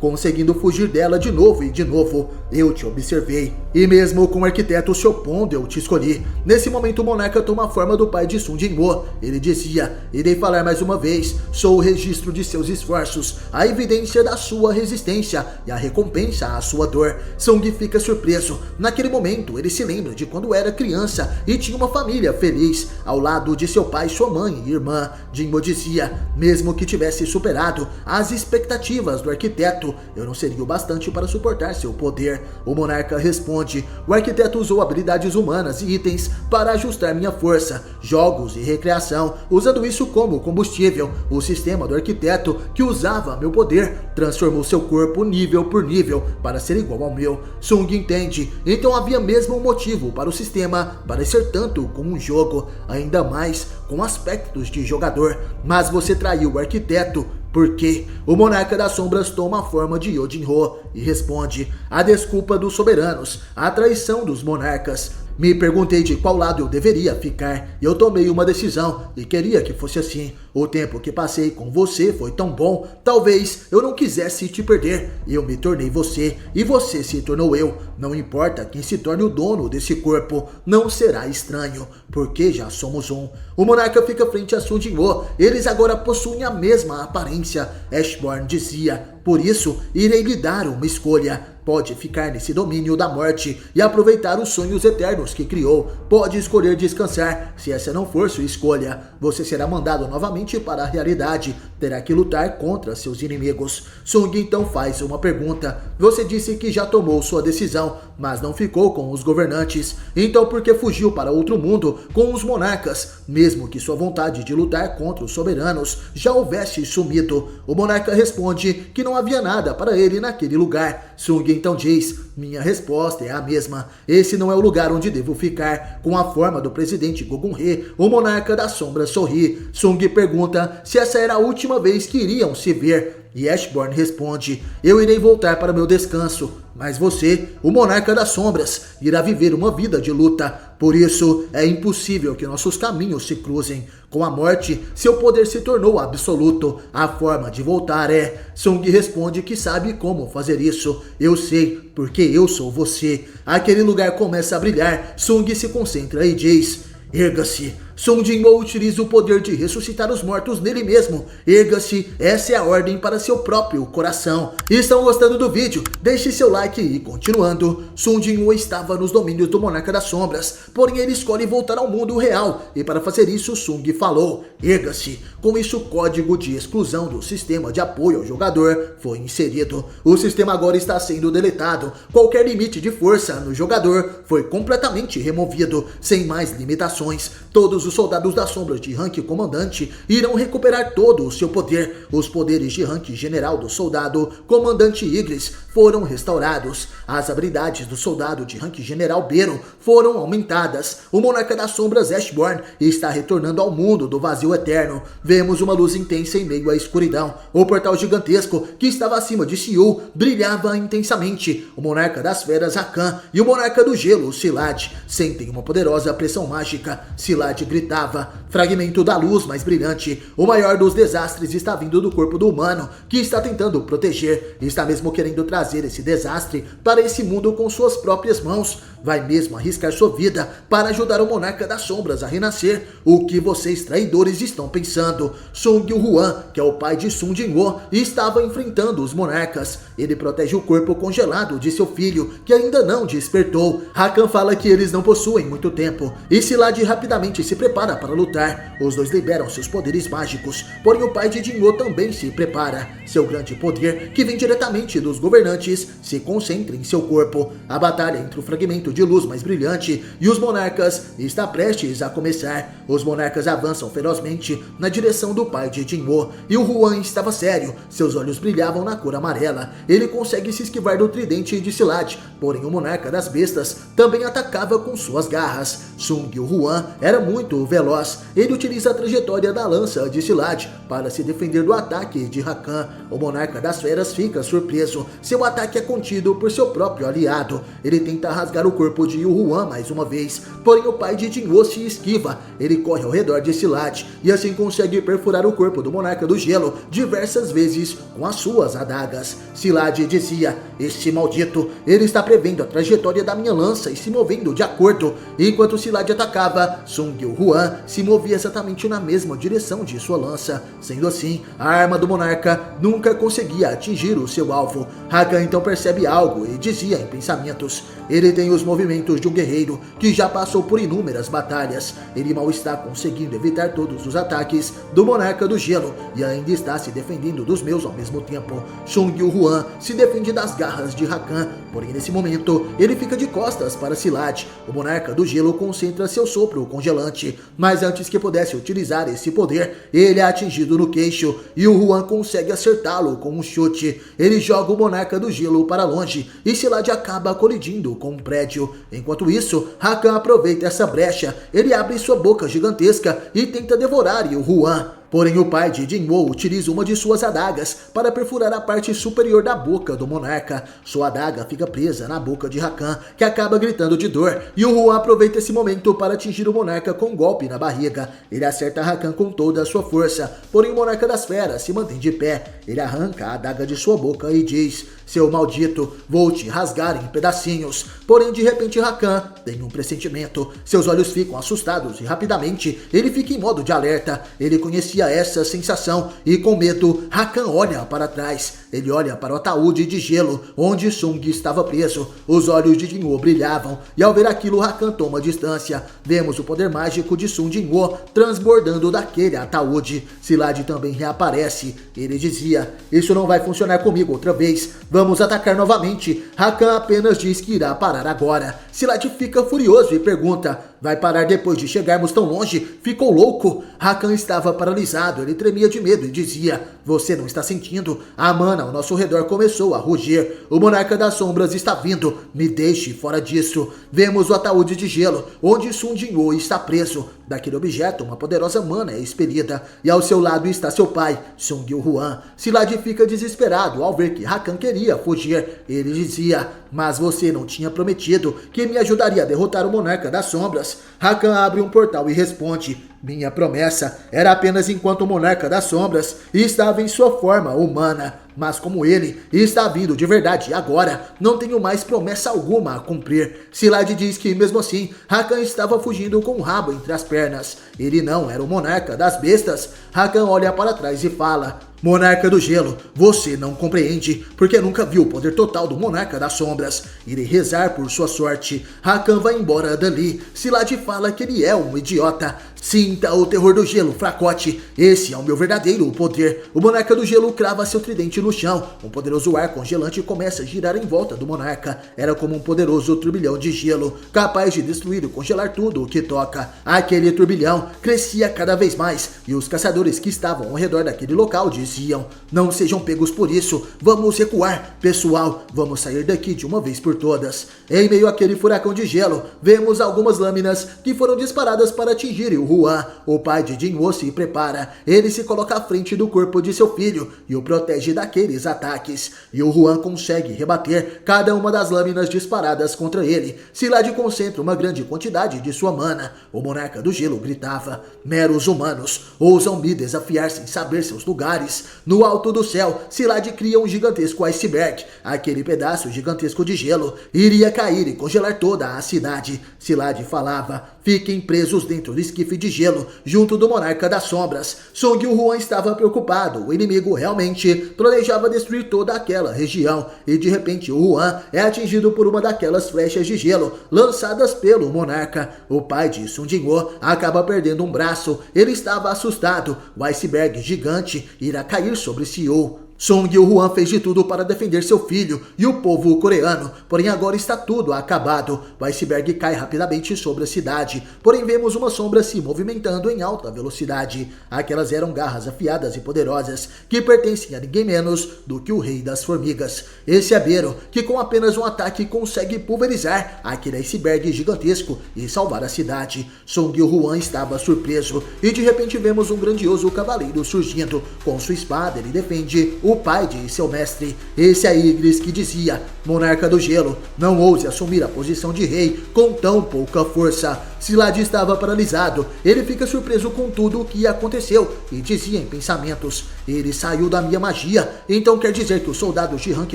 conseguindo fugir dela de novo e de novo. Eu te observei e mesmo com o Arquiteto se opondo, eu te escolhi. Nesse momento o monarca toma a forma do pai de Sun Jinwoo. Ele dizia: irei falar mais uma vez, sou o registro de seus esforços, a evidência da sua resistência e a recompensa à sua dor. Sung fica surpreso. Naquele momento ele se lembra de quando era criança e tinha uma família feliz ao lado de seu pai, sua mãe e irmã. Jinwoo dizia: mesmo que tivesse superado as expectativas do Arquiteto, eu não seria o bastante para suportar seu poder. O monarca responde: o Arquiteto usou habilidades humanas e itens para ajustar minha força, jogos e recreação, usando isso como combustível. O sistema do Arquiteto, que usava meu poder, transformou seu corpo nível por nível para ser igual ao meu. Sung entende, então havia mesmo um motivo para o sistema parecer tanto com um jogo, ainda mais com aspectos de jogador. Mas você traiu o Arquiteto. Por quê? O monarca das sombras toma a forma de Yojinho e responde: a desculpa dos soberanos, a traição dos monarcas. Me perguntei de qual lado eu deveria ficar e eu tomei uma decisão e queria que fosse assim. O tempo que passei com você foi tão bom, talvez eu não quisesse te perder. Eu me tornei você e você se tornou eu. Não importa quem se torne o dono desse corpo, não será estranho, porque já somos um. O monarca fica frente a Sun Jinwoo. Eles agora possuem a mesma aparência. Ashborn dizia: por isso, irei lhe dar uma escolha. Pode ficar nesse domínio da morte e aproveitar os sonhos eternos que criou. Pode escolher descansar. Se essa não for sua escolha, você será mandado novamente para a realidade. Terá que lutar contra seus inimigos. Sung então faz uma pergunta. Você disse que já tomou sua decisão, mas não ficou com os governantes. Então por que fugiu para outro mundo com os monarcas, mesmo que sua vontade de lutar contra os soberanos já houvesse sumido? O monarca responde que não havia nada para ele naquele lugar. Sung então diz: minha resposta é a mesma. Esse não é o lugar onde devo ficar. Com a forma do presidente Gogun-He, o monarca das sombras sorri. Sung pergunta se essa era a última vez que iriam se ver. E Ashborn responde: eu irei voltar para meu descanso, mas você, o monarca das sombras, irá viver uma vida de luta. Por isso, é impossível que nossos caminhos se cruzem. Com a morte, seu poder se tornou absoluto. A forma de voltar é... Sung responde que sabe como fazer isso. Eu sei, porque eu sou você. Aquele lugar começa a brilhar. Sung se concentra e diz: erga-se. Sun Jinwoo utiliza o poder de ressuscitar os mortos nele mesmo. Erga-se, essa é a ordem para seu próprio coração. Estão gostando do vídeo? Deixe seu like e continuando. Sun Jinwoo estava nos domínios do Monarca das Sombras, porém ele escolhe voltar ao mundo real. E para fazer isso, Sung falou: erga-se. Com isso, o código de exclusão do sistema de apoio ao jogador foi inserido. O sistema agora está sendo deletado. Qualquer limite de força no jogador foi completamente removido, sem mais limitações. Todos os soldados das sombras de rank comandante irão recuperar todo o seu poder. Os poderes de rank general do soldado comandante Igris foram restaurados. As habilidades do soldado de rank general Beron foram aumentadas. O monarca das sombras Ashborn está retornando ao mundo do vazio eterno. Vemos uma luz intensa em meio à escuridão. O portal gigantesco que estava acima de Siul brilhava intensamente. O monarca das feras Rakan e o monarca do gelo Silad sentem uma poderosa pressão mágica. Silad gritava: fragmento da luz mais brilhante. O maior dos desastres está vindo do corpo do humano que está tentando proteger. Está mesmo querendo trazer esse desastre para esse mundo com suas próprias mãos. Vai mesmo arriscar sua vida para ajudar o monarca das sombras a renascer. O que vocês traidores estão pensando? Sung Yuhuan, que é o pai de Sun Jinwoo, estava enfrentando os monarcas. Ele protege o corpo congelado de seu filho, que ainda não despertou. Rakan fala que eles não possuem muito tempo, e Silad rapidamente se prepara para lutar. Os dois liberam seus poderes mágicos, porém o pai de Jinwoo também se prepara. Seu grande poder, que vem diretamente dos governantes, se concentra em seu corpo. A batalha entre o fragmento de luz mais brilhante e os monarcas está prestes a começar. Os monarcas avançam ferozmente na direção do pai de Jinwoo, e o Huan estava sério. Seus olhos brilhavam na cor amarela. Ele consegue se esquivar do tridente de Silat, porém o monarca das bestas também atacava com suas garras. Sung Huan era muito veloz. Ele utiliza a trajetória da lança de Silat para se defender do ataque de Rakan. O monarca das feras fica surpreso. Seu ataque é contido por seu próprio aliado. Ele tenta rasgar o corpo de Huan mais uma vez, porém o pai de Jinwoo se esquiva. Ele corre ao redor de Silat e assim consegue perfurar o corpo do monarca do gelo diversas vezes com as suas adagas. Silat dizia: "Este maldito, ele está prevendo a trajetória da minha lança e se movendo de acordo." Enquanto Silat atacava, Sung Huan se movia exatamente na mesma direção de sua lança. Sendo assim, a arma do monarca nunca conseguia atingir o seu alvo. Rakan então percebe algo e dizia em pensamentos: "Ele tem os movimentos de um guerreiro que já passou por inúmeras batalhas. Ele mal está conseguindo evitar todos os ataques do monarca do gelo e ainda está se defendendo dos meus ao mesmo tempo." Sung Huan se defende das garras de Rakan, porém nesse momento ele fica de costas para Silat. O monarca do gelo concentra seu sopro congelante, mas antes que pudesse utilizar esse poder, ele é atingido no queixo e o Huan consegue acertá-lo com um chute. Ele joga o monarca do gelo para longe e Silat acaba colidindo com um prédio. Enquanto isso, Rakan aproveita essa brecha. Ele abre sua boca gigantesca e tenta devorar o Huan. Porém o pai de Jinwoo utiliza uma de suas adagas para perfurar a parte superior da boca do monarca. Sua adaga fica presa na boca de Rakan, que acaba gritando de dor, e o Huan aproveita esse momento para atingir o monarca com um golpe na barriga. Ele acerta Rakan com toda a sua força, porém o monarca das feras se mantém de pé. Ele arranca a adaga de sua boca e diz: "Seu maldito, vou te rasgar em pedacinhos." Porém de repente Rakan tem um pressentimento. Seus olhos ficam assustados e rapidamente ele fica em modo de alerta. Ele conhecia essa sensação e com medo Rakan olha para trás. Ele olha para o ataúde de gelo onde Sung estava preso. Os olhos de Jinwoo brilhavam e ao ver aquilo Rakan toma distância. Vemos o poder mágico de Sung Jinwoo transbordando daquele ataúde. Silat também reaparece. Ele dizia: "Isso não vai funcionar comigo outra vez. Vamos atacar novamente." Rakan apenas diz que irá parar agora. Silat fica furioso e pergunta: "Vai parar depois de chegarmos tão longe? Ficou louco?" Rakan estava paralisado. Ele tremia de medo e dizia: "Você não está sentindo? A mana ao nosso redor começou a rugir. O monarca das sombras está vindo. Me deixe fora disso." Vemos o ataúde de gelo, onde Sung Jinwoo está preso. Daquele objeto, uma poderosa mana é expelida, e ao seu lado está seu pai, Sung Huan. Silat fica desesperado ao ver que Rakan queria fugir. Ele dizia: "Mas você não tinha prometido que me ajudaria a derrotar o monarca das sombras?" Rakan abre um portal e responde: "Minha promessa era apenas enquanto o monarca das sombras estava em sua forma humana. Mas como ele está vindo de verdade agora, não tenho mais promessa alguma a cumprir." Silat diz que mesmo assim, Rakan estava fugindo com o rabo entre as pernas. Ele não era o monarca das bestas. Rakan olha para trás e fala: "Monarca do gelo, você não compreende, porque nunca viu o poder total do monarca das sombras. Irei rezar por sua sorte." Rakan vai embora dali. Silat fala que ele é um idiota. "Sinta o terror do gelo, fracote. Esse é o meu verdadeiro poder." O monarca do gelo crava seu tridente no chão. Um poderoso ar congelante começa a girar em volta do monarca. Era como um poderoso turbilhão de gelo, capaz de destruir e congelar tudo o que toca. Aquele turbilhão crescia cada vez mais, e os caçadores que estavam ao redor daquele local diziam: "Não sejam pegos por isso. Vamos recuar. Pessoal, vamos sair daqui de uma vez por todas." Em meio àquele furacão de gelo, vemos algumas lâminas que foram disparadas para atingir o Huan. O pai de Jinwoo se prepara. Ele se coloca à frente do corpo de seu filho e o protege daqueles ataques. E o Huan consegue rebater cada uma das lâminas disparadas contra ele. Silat concentra uma grande quantidade de sua mana. O monarca do gelo gritava: "Meros humanos, ousam me desafiar sem saber seus lugares." mais. No alto do céu, Silad cria um gigantesco iceberg. Aquele pedaço gigantesco de gelo iria cair e congelar toda a cidade. Silad falava: fiquem presos dentro do esquife de gelo, junto do Monarca das Sombras. Song Yuhuan estava preocupado. O inimigo realmente planejava destruir toda aquela região. E de repente o Huan é atingido por uma daquelas flechas de gelo lançadas pelo Monarca. O pai de Sun Jinwoo acaba perdendo um braço. Ele estava assustado. O iceberg gigante irá cair sobre Seul. Song Yuhuan fez de tudo para defender seu filho e o povo coreano, porém agora está tudo acabado. O iceberg cai rapidamente sobre a cidade, porém vemos uma sombra se movimentando em alta velocidade. Aquelas eram garras afiadas e poderosas que pertencem a ninguém menos do que o Rei das Formigas. Esse é Bero, que com apenas um ataque consegue pulverizar aquele iceberg gigantesco e salvar a cidade. Song Yuhuan estava surpreso e de repente vemos um grandioso cavaleiro surgindo. Com sua espada ele defende o pai de seu mestre. Esse é Ygritte, que dizia: Monarca do Gelo, não ouse assumir a posição de rei com tão pouca força. Silad estava paralisado. Ele fica surpreso com tudo o que aconteceu e dizia em pensamentos: ele saiu da minha magia, então quer dizer que os soldados de rank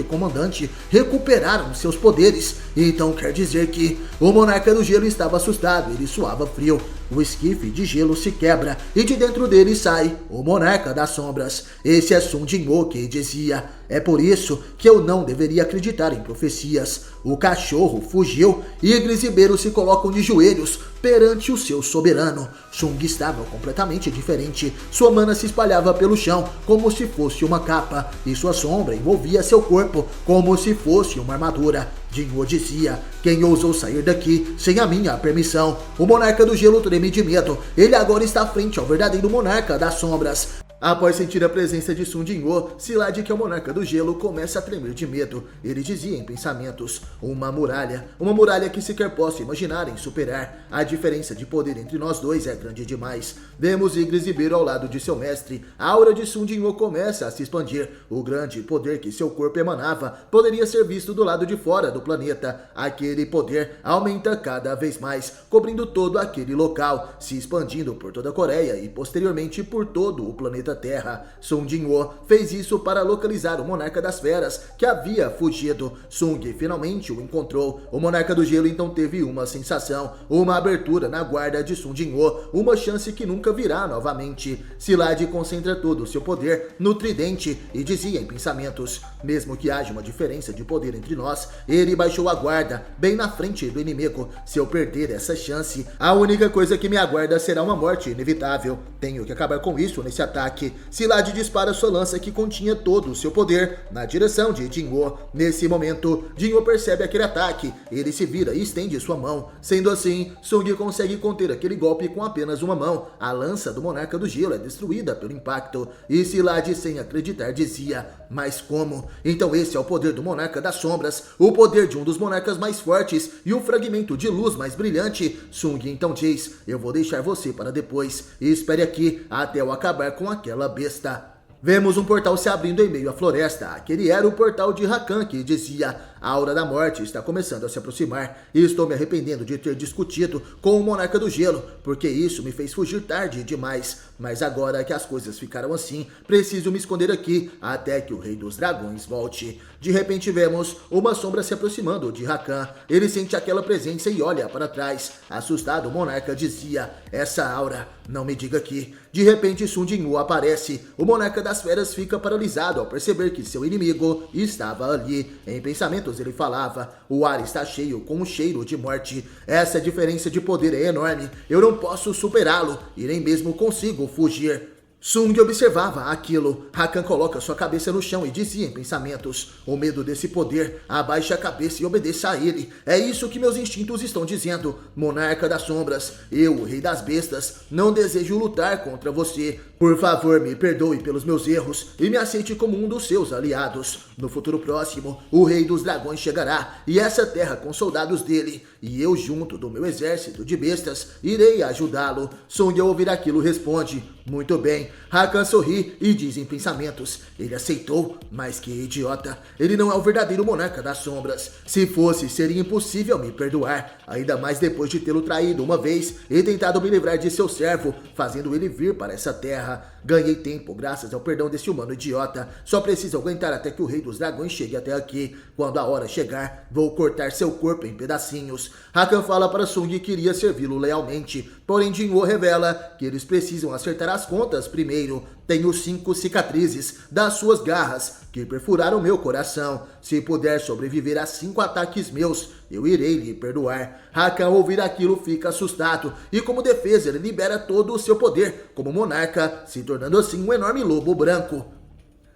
comandante recuperaram seus poderes. Então quer dizer que o Monarca do Gelo estava assustado, ele suava frio. O esquife de gelo se quebra e de dentro dele sai o Monarca das Sombras. Esse é Sun Jinwoo, que dizia: é por isso que eu não deveria acreditar em profecias. O cachorro fugiu e Ygritte e Bero se colocam de joelhos perante o seu soberano. Sung estava completamente diferente. Sua mana se espalhava pelo chão como se fosse uma capa e sua sombra envolvia seu corpo como se fosse uma armadura. Jinwoo dizia: quem ousou sair daqui sem a minha permissão? O Monarca do Gelo treme de medo. Ele agora está frente ao verdadeiro Monarca das Sombras. Após sentir a presença de Sun Jinwoo, Silad, que é o Monarca do Gelo, começa a tremer de medo. Ele dizia em pensamentos: uma muralha que sequer posso imaginar em superar. A diferença de poder entre nós dois é grande demais. Vemos Ygritte e Bero ao lado de seu mestre. A aura de Sun Jinwoo começa a se expandir. O grande poder que seu corpo emanava poderia ser visto do lado de fora do planeta. Aquele poder aumenta cada vez mais, cobrindo todo aquele local, se expandindo por toda a Coreia e posteriormente por todo o planeta Terra. Sun Jinwoo fez isso para localizar o Monarca das Feras, que havia fugido. Sung finalmente o encontrou. O Monarca do Gelo então teve uma sensação, uma abertura na guarda de Sun Jinwoo, uma chance que nunca virá novamente. Silad concentra todo o seu poder no tridente e dizia em pensamentos: mesmo que haja uma diferença de poder entre nós, ele baixou a guarda bem na frente do inimigo. Se eu perder essa chance, a única coisa que me aguarda será uma morte inevitável. Tenho que acabar com isso nesse ataque. Silad dispara sua lança, que continha todo o seu poder, na direção de Jinwoo. Nesse momento, Jinwoo percebe aquele ataque. Ele se vira e estende sua mão. Sendo assim, Sung consegue conter aquele golpe com apenas uma mão. A lança do Monarca do Gelo é destruída pelo impacto. E Silad, sem acreditar, dizia: mas como? Então esse é o poder do Monarca das Sombras, o poder de um dos monarcas mais fortes e um fragmento de luz mais brilhante. Sung então diz: eu vou deixar você para depois. Espere aqui até eu acabar com aquela besta. Vemos um portal se abrindo em meio à floresta. Aquele era o portal de Rakan, que dizia: a aura da morte está começando a se aproximar e estou me arrependendo de ter discutido com o Monarca do Gelo, porque isso me fez fugir tarde demais. Mas agora que as coisas ficaram assim, preciso me esconder aqui até que o Rei dos Dragões volte. De repente vemos uma sombra se aproximando de Rakan. Ele sente aquela presença e olha para trás. Assustado, o Monarca dizia: essa aura, não me diga que... De repente Sun Jinwoo aparece. O Monarca das Feras fica paralisado ao perceber que seu inimigo estava ali. Em pensamentos ele falava: o ar está cheio com um cheiro de morte. Essa diferença de poder é enorme. Eu não posso superá-lo e nem mesmo consigo fugir. Sung observava aquilo. Rakan coloca sua cabeça no chão e dizia em pensamentos: o medo desse poder, abaixe a cabeça e obedeça a ele. É isso que meus instintos estão dizendo. Monarca das Sombras, eu, o Rei das Bestas, não desejo lutar contra você. Por favor, me perdoe pelos meus erros e me aceite como um dos seus aliados. No futuro próximo, o Rei dos Dragões chegará e essa terra com soldados dele, e eu, junto do meu exército de bestas, irei ajudá-lo. Sung, ao ouvir aquilo, responde: muito bem. Rakan sorri e diz em pensamentos: ele aceitou, mas que idiota. Ele não é o verdadeiro Monarca das Sombras. Se fosse, seria impossível me perdoar, ainda mais depois de tê-lo traído uma vez e tentado me livrar de seu servo, fazendo ele vir para essa terra. Ganhei tempo graças ao perdão desse humano idiota. Só preciso aguentar até que o rei dos dragões chegue até aqui. Quando a hora chegar, vou cortar seu corpo em pedacinhos. Rakan fala para Sung que iria servi-lo lealmente. Porém, Jinwoo revela que eles precisam acertar as contas primeiro. Tenho 5 cicatrizes das suas garras que perfuraram meu coração. Se puder sobreviver a 5 ataques meus, eu irei lhe perdoar. Rakan, ao ouvir aquilo, fica assustado e, como defesa, ele libera todo o seu poder como monarca, se tornando assim um enorme lobo branco.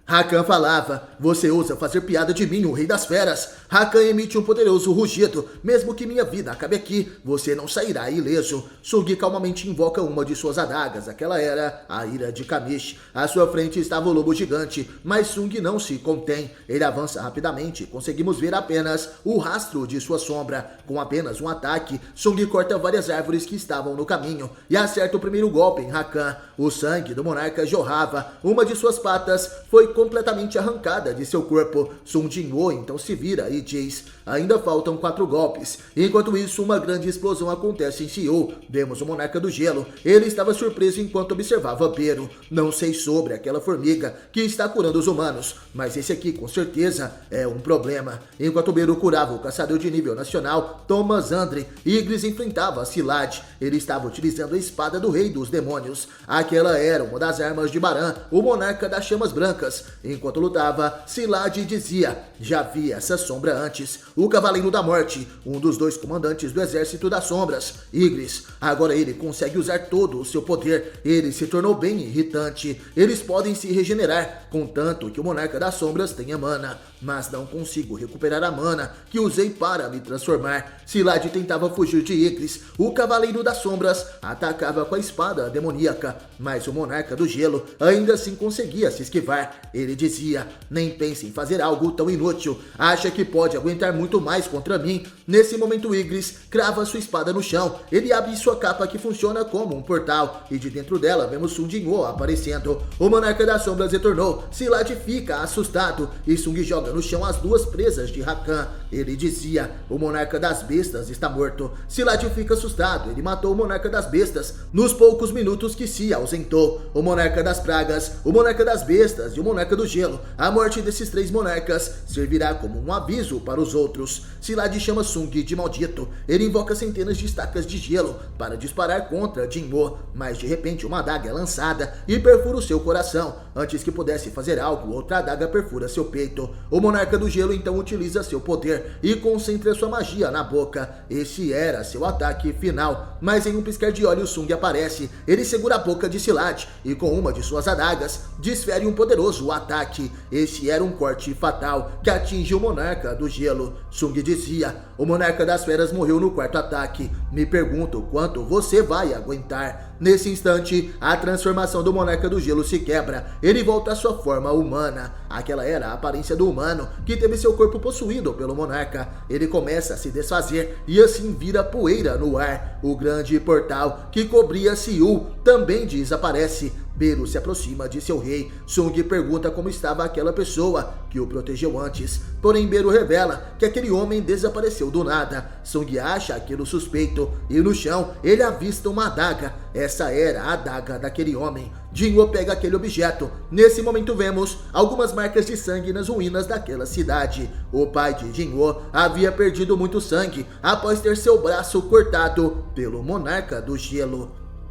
Rakan falava: você ousa fazer piada de mim, o rei das feras. Rakan emite um poderoso rugido. Mesmo que minha vida acabe aqui, você não sairá ileso. Sung calmamente invoca uma de suas adagas. Aquela era a ira de Kamish. À sua frente estava o lobo gigante, mas Sung não se contém. Ele avança rapidamente. Conseguimos ver apenas o rastro de sua sombra. Com apenas um ataque, Sung corta várias árvores que estavam no caminho e acerta o primeiro golpe em Rakan. O sangue do monarca jorrava. Uma de suas patas foi completamente arrancada de seu corpo. Sung Jinwoo então se vira e diz: ainda faltam 4 golpes. Enquanto isso, uma grande explosão acontece em Seul. Vemos o monarca do gelo. Ele estava surpreso enquanto observava Beru. Não sei sobre aquela formiga que está curando os humanos, mas esse aqui com certeza é um problema. Enquanto Beru curava o caçador de nível nacional, Thomas Andre, Ygritte enfrentava Silad. Ele estava utilizando a espada do rei dos demônios. Aquela era uma das armas de Baran, o monarca das chamas brancas. Enquanto lutava, Silad dizia: já vi essa sombra antes. O Cavaleiro da Morte, um dos 2 comandantes do Exército das Sombras, Ygritte. Agora ele consegue usar todo o seu poder. Ele se tornou bem irritante. Eles podem se regenerar, contanto que o Monarca das Sombras tenha mana. Mas não consigo recuperar a mana que usei para me transformar. Silad tentava fugir de Ygritte. O Cavaleiro das Sombras atacava com a espada demoníaca, mas o Monarca do Gelo ainda assim conseguia se esquivar. Ele dizia: nem pense em fazer algo tão inútil. Acha que pode aguentar muito mais contra mim? Nesse momento, Ygritte crava sua espada no chão. Ele abre sua capa que funciona como um portal, e de dentro dela vemos Sung Jinwoo aparecendo. O Monarca das Sombras retornou. Silad fica assustado e Sung joga no chão as 2 presas de Rakan. Ele dizia: o Monarca das Bestas está morto. Silad fica assustado. Ele matou o Monarca das Bestas nos poucos minutos que se ausentou. O Monarca das Pragas, o Monarca das Bestas e o Monarca do Gelo. A morte desses 3 monarcas servirá como um aviso para os outros. Silad chama Sung de maldito. Ele invoca centenas de estacas de gelo para disparar contra Jinwoo, mas de repente uma adaga é lançada e perfura o seu coração. Antes que pudesse fazer algo, outra adaga perfura seu peito. O Monarca do Gelo então utiliza seu poder e concentra sua magia na boca. Esse era seu ataque final, mas em um piscar de olhos Sung aparece. Ele segura a boca de Silad e com uma de suas adagas desfere um poderoso ataque. Esse era um corte fatal que atinge o Monarca do Gelo. Sung dizia: o Monarca das Feras morreu no 4º ataque. Me pergunto quanto você vai aguentar. Nesse instante, a transformação do Monarca do Gelo se quebra. Ele volta à sua forma humana. Aquela era a aparência do humano que teve seu corpo possuído pelo monarca. Ele começa a se desfazer e assim vira poeira no ar. O grande portal que cobria Seul também desaparece. Beru se aproxima de seu rei. Sung pergunta como estava aquela pessoa que o protegeu antes. Porém, Beru revela que aquele homem desapareceu do nada. Sung acha aquilo suspeito e no chão ele avista uma adaga. Essa era a adaga daquele homem. Jinwoo pega aquele objeto. Nesse momento vemos algumas marcas de sangue nas ruínas daquela cidade. O pai de Jinwoo havia perdido muito sangue após ter seu braço cortado pelo Monarca do Gelo.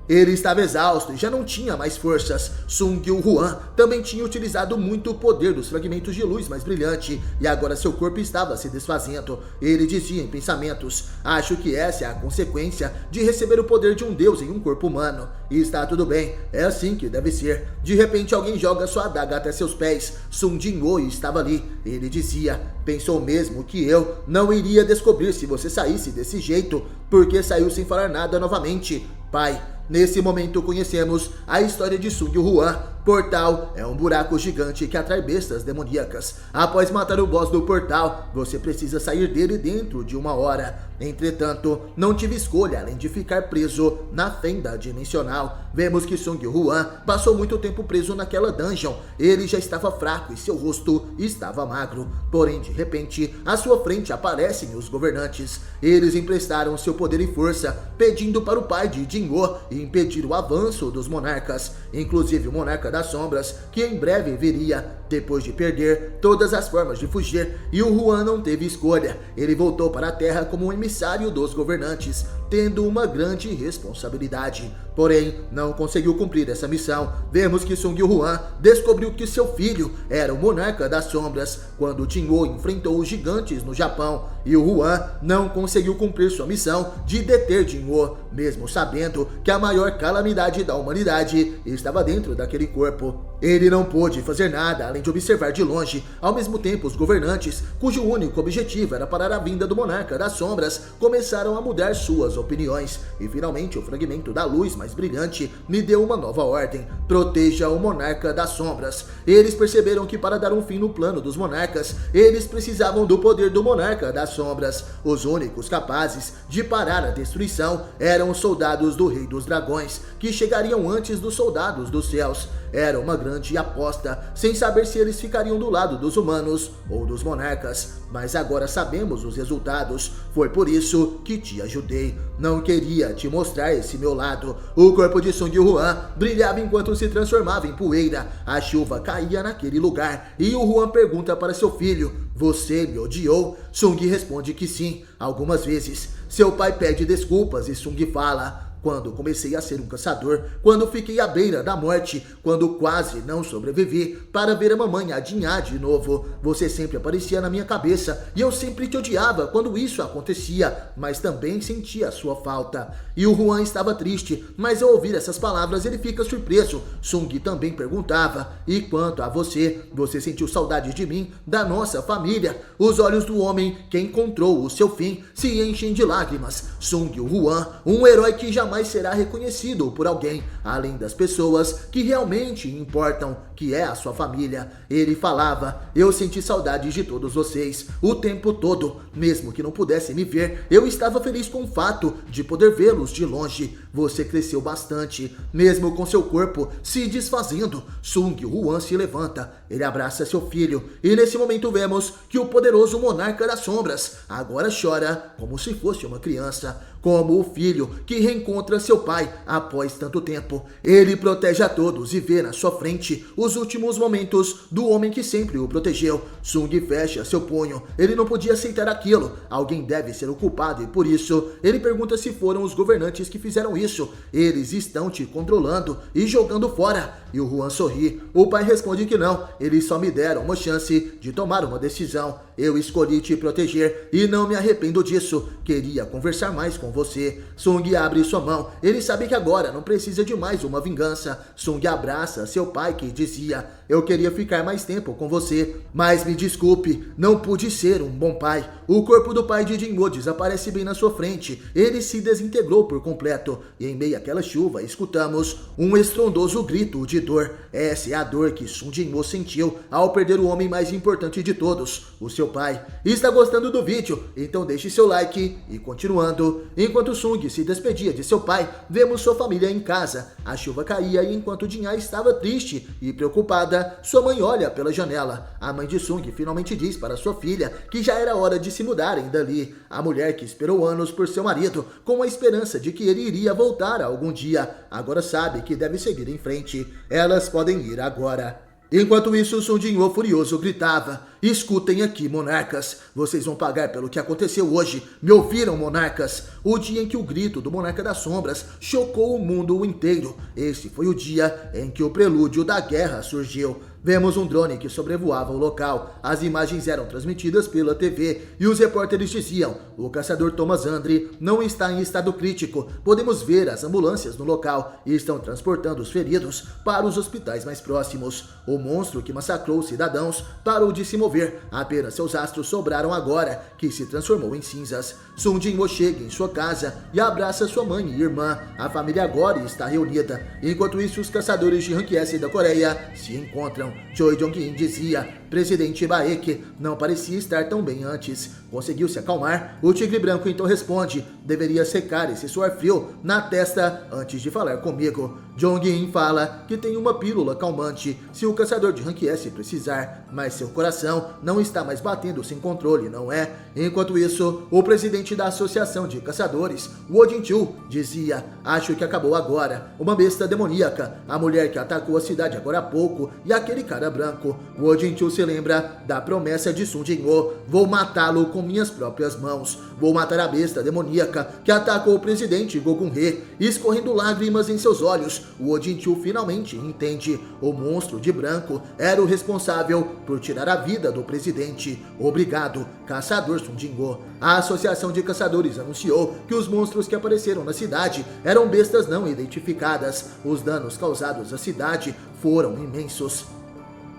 Ele estava exausto e já não tinha mais forças. Sung Woo-hwan também tinha utilizado muito o poder dos fragmentos de luz mais brilhante e agora seu corpo estava se desfazendo. Ele dizia em pensamentos: acho que essa é a consequência de receber o poder de um deus em um corpo humano. E está tudo bem, é assim que deve ser. De repente alguém joga sua adaga até seus pés. Sung Jinwoo estava ali. Ele dizia: pensou mesmo que eu não iria descobrir se você saísse desse jeito, porque saiu sem falar nada novamente, pai. Nesse momento conhecemos a história de Sung Woo-hwan. Portal é um buraco gigante que atrai bestas demoníacas. Após matar o boss do portal, você precisa sair dele dentro de 1 hora. Entretanto, não tive escolha além de ficar preso na fenda dimensional. Vemos que Sung Woo-hwan passou muito tempo preso naquela dungeon. Ele já estava fraco e seu rosto estava magro. Porém, de repente, à sua frente aparecem os governantes. Eles emprestaram seu poder e força, pedindo para o pai de Jinwoo impedir o avanço dos monarcas. Inclusive, o monarca das Sombras, que em breve viria. Depois de perder todas as formas de fugir, e o Juan não teve escolha. Ele voltou para a Terra como um emissário dos governantes, tendo uma grande responsabilidade. Porém, não conseguiu cumprir essa missão. Vemos que Sung Juan descobriu que seu filho era o Monarca das Sombras quando Jinwoo enfrentou os gigantes no Japão, e o Juan não conseguiu cumprir sua missão de deter Jinwoo, mesmo sabendo que a maior calamidade da humanidade estava dentro daquele corpo. Ele não pôde fazer nada além de observar de longe. Ao mesmo tempo, os governantes, cujo único objetivo era parar a vinda do Monarca das Sombras, começaram a mudar suas opiniões. E finalmente o fragmento da luz mais brilhante me deu uma nova ordem: proteja o Monarca das Sombras. Eles perceberam que para dar um fim no plano dos monarcas, eles precisavam do poder do Monarca das Sombras. Os únicos capazes de parar a destruição eram os soldados do Rei dos Dragões, que chegariam antes dos soldados dos céus. Era uma grande aposta, sem saber se eles ficariam do lado dos humanos ou dos monarcas. Mas agora sabemos os resultados. Foi por isso que te ajudei. Não queria te mostrar esse meu lado. O corpo de Sung Juan brilhava enquanto se transformava em poeira. A chuva caía naquele lugar. E o Juan pergunta para seu filho: você me odiou? Sung responde que sim, algumas vezes. Seu pai pede desculpas e Sung fala: quando comecei a ser um caçador, quando fiquei à beira da morte, quando quase não sobrevivi para ver a mamãe adinhar de novo. Você sempre aparecia na minha cabeça e eu sempre te odiava quando isso acontecia, mas também sentia a sua falta. E o Juan estava triste, mas ao ouvir essas palavras ele fica surpreso. Sung também perguntava: e quanto a você? Você sentiu saudade de mim, da nossa família? Os olhos do homem que encontrou o seu fim se enchem de lágrimas. Sung Juan, um herói que jamais será reconhecido por alguém, além das pessoas que realmente importam, que é a sua família. Ele falava: eu senti saudade de todos vocês, o tempo todo. Mesmo que não pudesse me ver, eu estava feliz com o fato de poder vê-los de longe. Você cresceu bastante, mesmo com seu corpo se desfazendo. Sung Juan se levanta, ele abraça seu filho, e nesse momento vemos que o poderoso Monarca das Sombras agora chora como se fosse uma criança, como o filho que reencontra seu pai após tanto tempo. Ele protege a todos e vê na sua frente os últimos momentos do homem que sempre o protegeu. Sung fecha seu punho, ele não podia aceitar aquilo. Alguém deve ser o culpado e por isso ele pergunta se foram os governantes que fizeram isso. Eles estão te controlando e jogando fora. E o Juan sorri. O pai responde que não, eles só me deram uma chance de tomar uma decisão. Eu escolhi te proteger e não me arrependo disso. Queria conversar mais com você. Sung abre sua mão. Ele sabe que agora não precisa de mais uma vingança. Sung abraça seu pai que dizia: eu queria ficar mais tempo com você, mas me desculpe, não pude ser um bom pai. O corpo do pai de Jinwoo desaparece bem na sua frente. Ele se desintegrou por completo. E em meio àquela chuva escutamos um estrondoso grito de dor. Essa é a dor que Sung Jinwoo sentiu ao perder o homem mais importante de todos, o seu pai. Está gostando do vídeo? Então deixe seu like e continuando. Enquanto Sung se despedia de seu pai, vemos sua família em casa. A chuva caía e enquanto Jinha estava triste e preocupada, sua mãe olha pela janela. A mãe de Sung finalmente diz para sua filha que já era hora de se mudarem dali. A mulher que esperou anos por seu marido, com a esperança de que ele iria voltar algum dia, agora sabe que deve seguir em frente. Elas podem ir agora. Enquanto isso, Sung Jinwoo furioso gritava: escutem aqui, monarcas, vocês vão pagar pelo que aconteceu hoje. Me ouviram, monarcas? O dia em que o grito do Monarca das Sombras chocou o mundo inteiro. Esse foi o dia em que o prelúdio da guerra surgiu. Vemos um drone que sobrevoava o local. As imagens eram transmitidas pela TV e os repórteres diziam: o caçador Thomas Andre não está em estado crítico. Podemos ver as ambulâncias no local e estão transportando os feridos para os hospitais mais próximos. O monstro que massacrou os cidadãos parou de se mover. Apenas seus astros sobraram agora, que se transformou em cinzas. Sung Jinwoo chega em sua casa e abraça sua mãe e irmã. A família agora está reunida. Enquanto isso, os caçadores de Rank S da Coreia se encontram. Choi Jong-in dizia: presidente Baek não parecia estar tão bem antes. Conseguiu se acalmar? O tigre branco então responde: deveria secar esse suor frio na testa antes de falar comigo. Jong-in fala que tem uma pílula calmante se o caçador de rank S precisar, mas seu coração não está mais batendo sem controle, não é? Enquanto isso, o presidente da Associação de Caçadores, Wo Jin-chul, dizia: acho que acabou agora. Uma besta demoníaca, a mulher que atacou a cidade agora há pouco e aquele cara branco. Wo Jin-chul se lembra da promessa de Sun Jin-woo: vou matá-lo com minhas próprias mãos. Vou matar a besta demoníaca que atacou o presidente Go-gun-hee. Escorrendo lágrimas em seus olhos, Wo Jin-chul finalmente entende: o monstro de branco era o responsável por tirar a vida do presidente. Obrigado, caçador Sun Jin-woo. A Associação de Caçadores anunciou que os monstros que apareceram na cidade eram bestas não identificadas. Os danos causados à cidade foram imensos.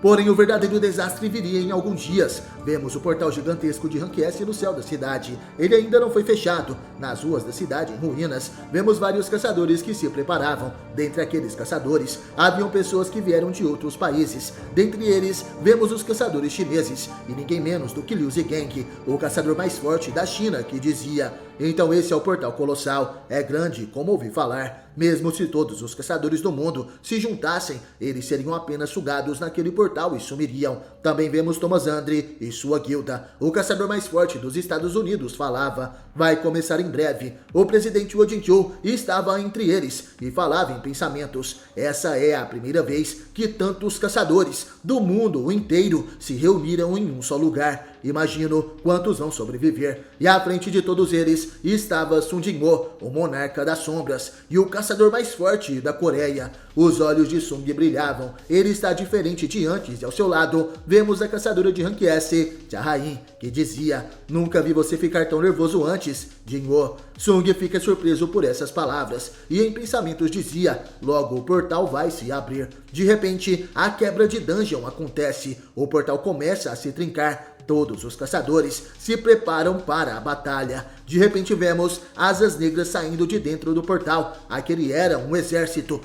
Porém, o verdadeiro desastre viria em alguns dias. Vemos o portal gigantesco de rank S no céu da cidade. Ele ainda não foi fechado. Nas ruas da cidade, em ruínas, vemos vários caçadores que se preparavam. Dentre aqueles caçadores, haviam pessoas que vieram de outros países. Dentre eles, vemos os caçadores chineses, e ninguém menos do que Liu Zigeng, o caçador mais forte da China, que dizia: então esse é o portal colossal, é grande como ouvi falar. Mesmo se todos os caçadores do mundo se juntassem, eles seriam apenas sugados naquele portal e sumiriam. Também vemos Thomas Andre e sua guilda. O caçador mais forte dos Estados Unidos falava: vai começar em breve. O presidente Wo Jin-chul estava entre eles e falava em pensamentos: essa é a primeira vez que tantos caçadores do mundo inteiro se reuniram em um só lugar. Imagino quantos vão sobreviver. E à frente de todos eles estava Sun Jin-woo, o monarca das sombras e o caçador mais forte da Coreia. Os olhos de Sung brilhavam. Ele está diferente de antes e ao seu lado vemos a caçadora de rank S, Jae-in, que dizia: nunca vi você ficar tão nervoso antes, Jin-woo. Sung fica surpreso por essas palavras e em pensamentos dizia: logo o portal vai se abrir. De repente, a quebra de dungeon acontece. O portal começa a se trincar. Todos os caçadores se preparam para a batalha. De repente vemos asas negras saindo de dentro do portal. Aquele era um exército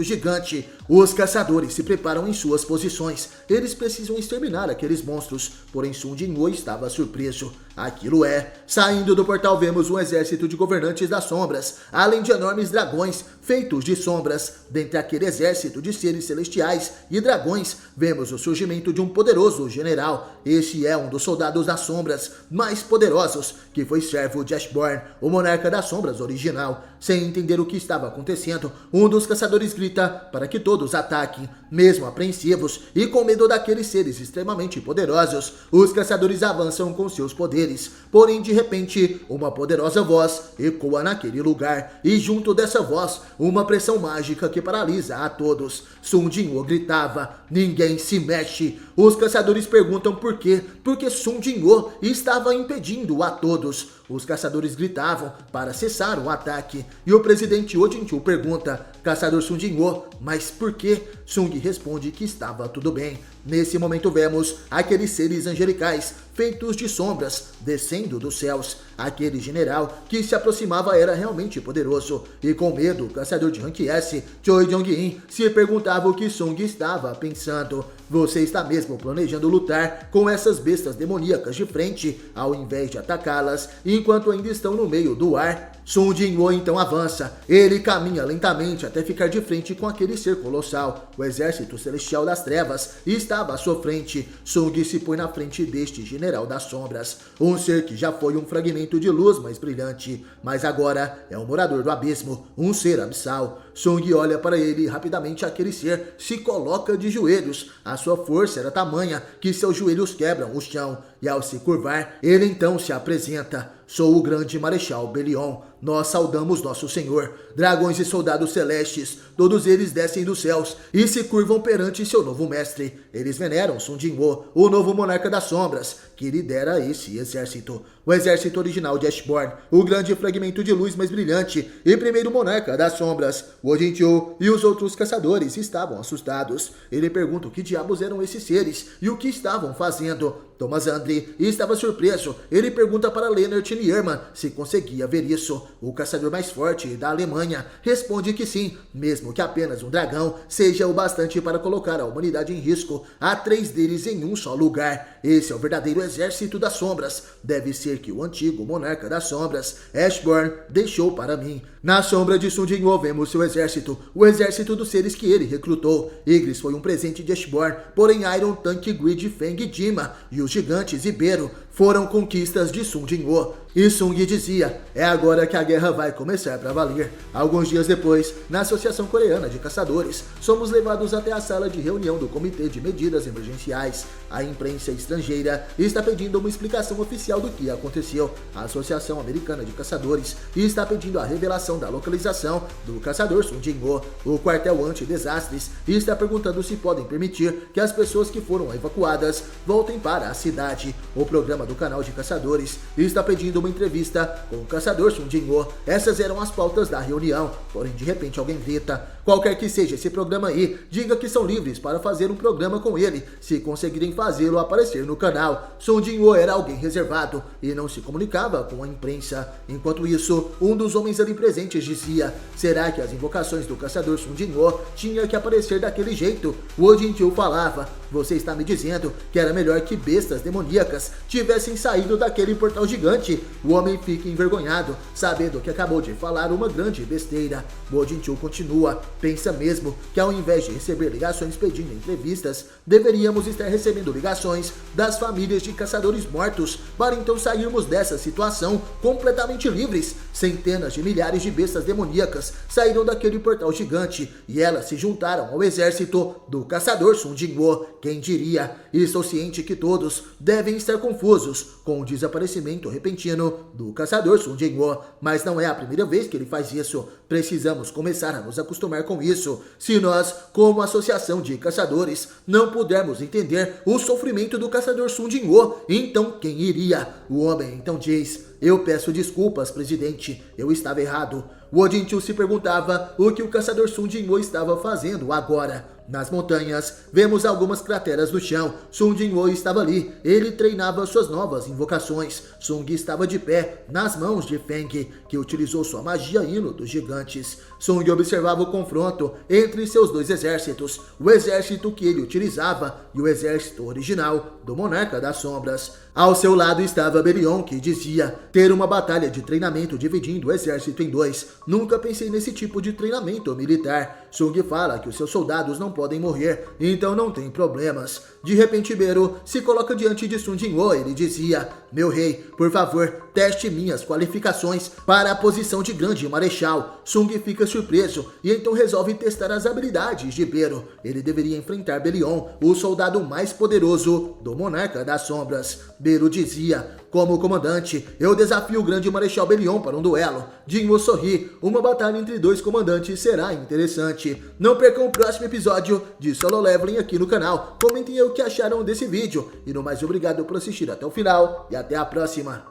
gigante. Os caçadores se preparam em suas posições. Eles precisam exterminar aqueles monstros. Porém Sun Jin-woo estava surpreso. Aquilo é. Saindo do portal vemos um exército de governantes das sombras, além de enormes dragões feitos de sombras. Dentre aquele exército de seres celestiais e dragões, vemos o surgimento de um poderoso general. Este é um dos soldados das sombras mais poderosos, que foi servo de Ashborn, o monarca das sombras original. Sem entender o que estava acontecendo, um dos caçadores grita para que todos ataquem. Mesmo apreensivos e com medo daqueles seres extremamente poderosos, os caçadores avançam com seus poderes. Porém, de repente, uma poderosa voz ecoa naquele lugar, e junto dessa voz, uma pressão mágica que paralisa a todos. Sun Jin-woo gritava: ninguém se mexe. Os caçadores perguntam por quê? Porque Sun Jin-woo estava impedindo a todos. Os caçadores gritavam para cessar o ataque. E o presidente Wo Jin-chul pergunta: caçador Sun Jin-woo, mas por quê? Sung responde que estava tudo bem. Nesse momento vemos aqueles seres angelicais feitos de sombras descendo dos céus. Aquele general que se aproximava era realmente poderoso. E com medo, o caçador de rank S, Choi Jong-in, se perguntava o que Sung estava pensando. Você está mesmo planejando lutar com essas bestas demoníacas de frente, ao invés de atacá-las enquanto ainda estão no meio do ar? Sun Jin-woo então avança. Ele caminha lentamente até ficar de frente com aquele ser colossal. O exército celestial das trevas estava à sua frente. Sung se põe na frente deste general das sombras, um ser que já foi um fragmento de luz mais brilhante, mas agora é um morador do abismo, um ser abissal. Sung olha para ele e rapidamente aquele ser se coloca de joelhos. A sua força era tamanha que seus joelhos quebram o chão, e ao se curvar, ele então se apresenta: sou o grande Marechal Belion. Nós saudamos nosso Senhor. Dragões e soldados celestes, todos eles descem dos céus e se curvam perante seu novo mestre. Eles veneram Sun Jin-woo, o novo monarca das sombras, que lidera esse exército. O exército original de Ashborn, o grande fragmento de luz mais brilhante e primeiro monarca das sombras. Wo Jin-chul e os outros caçadores estavam assustados. Ele pergunta o que diabos eram esses seres e o que estavam fazendo. Thomas Andre estava surpreso. Ele pergunta para Lennart Nierman se conseguia ver isso. O caçador mais forte da Alemanha responde que sim, mesmo que apenas um dragão seja o bastante para colocar a humanidade em risco. Há 3 deles em um só lugar. Esse é o verdadeiro exército das sombras. Deve ser dizer que o antigo monarca das sombras, Ashburn, deixou para mim. Na sombra de Sun Jinwoo vemos seu exército, o exército dos seres que ele recrutou. Igris foi um presente de Ashburn, porém Iron, Tank, Grid, Feng e Dima e os gigantes Ibero foram conquistas de Sun Jinwoo. E Sung dizia, é agora que a guerra vai começar para valer. Alguns dias depois, na Associação Coreana de Caçadores, somos levados até a sala de reunião do Comitê de Medidas Emergenciais. A imprensa estrangeira está pedindo uma explicação oficial do que aconteceu. A Associação Americana de Caçadores está pedindo a revelação da localização do caçador Sun Jinwoo. O quartel anti-desastres está perguntando se podem permitir que as pessoas que foram evacuadas voltem para a cidade. O programa do canal de caçadores está pedindo uma entrevista com o caçador Sun Jinwoo. Essas eram as pautas da reunião, porém de repente alguém grita, qualquer que seja esse programa aí, diga que são livres para fazer um programa com ele, se conseguirem fazê-lo aparecer no canal. Sun Jinwoo era alguém reservado e não se comunicava com a imprensa. Enquanto isso, um dos homens ali presentes dizia, será que as invocações do caçador Sun Jinwoo tinha que aparecer daquele jeito? O Jinchu falava, você está me dizendo que era melhor que bestas demoníacas tivessem saído daquele portal gigante? O homem fica envergonhado, sabendo que acabou de falar uma grande besteira. O Jinchu continua, pensa mesmo que ao invés de receber ligações pedindo entrevistas, deveríamos estar recebendo ligações das famílias de caçadores mortos, para então sairmos dessa situação completamente livres. Centenas de milhares de bestas demoníacas saíram daquele portal gigante e elas se juntaram ao exército do caçador Sun Jinwoo. Quem diria? Estou ciente que todos devem estar confusos com o desaparecimento repentino do caçador Sun Jinwoo, mas não é a primeira vez que ele faz isso. Precisamos começar a nos acostumar com isso. Se nós, como associação de caçadores, não pudermos entender o sofrimento do caçador Sun Jinwoo, então quem iria? O homem então diz, eu peço desculpas, presidente, eu estava errado. O Jinchu se perguntava o que o caçador Sun Jinwoo estava fazendo agora. Nas montanhas, vemos algumas crateras no chão. Sun Jinwoo estava ali. Ele treinava suas novas invocações. Sung estava de pé, nas mãos de Feng, que utilizou sua magia hino dos gigantes. Sung observava o confronto entre seus dois exércitos, o exército que ele utilizava e o exército original do Monarca das Sombras. Ao seu lado estava Berion, que dizia ter uma batalha de treinamento dividindo o exército em dois. Nunca pensei nesse tipo de treinamento militar. Sung fala que os seus soldados não podem morrer, então não tem problemas. De repente, Beru se coloca diante de Sun Jinwoo. Ele dizia, meu rei, por favor, teste minhas qualificações para a posição de grande marechal. Sung fica surpreso e então resolve testar as habilidades de Beru. Ele deveria enfrentar Berion, o soldado mais poderoso do Monarca das Sombras. Beru dizia, como comandante, eu desafio o grande marechal Berion para um duelo. Jinwoo sorri, uma batalha entre dois comandantes será interessante. Não percam o próximo episódio de Solo Leveling aqui no canal. Comentem aí o que acharam desse vídeo. E no mais, obrigado por assistir até o final e até a próxima.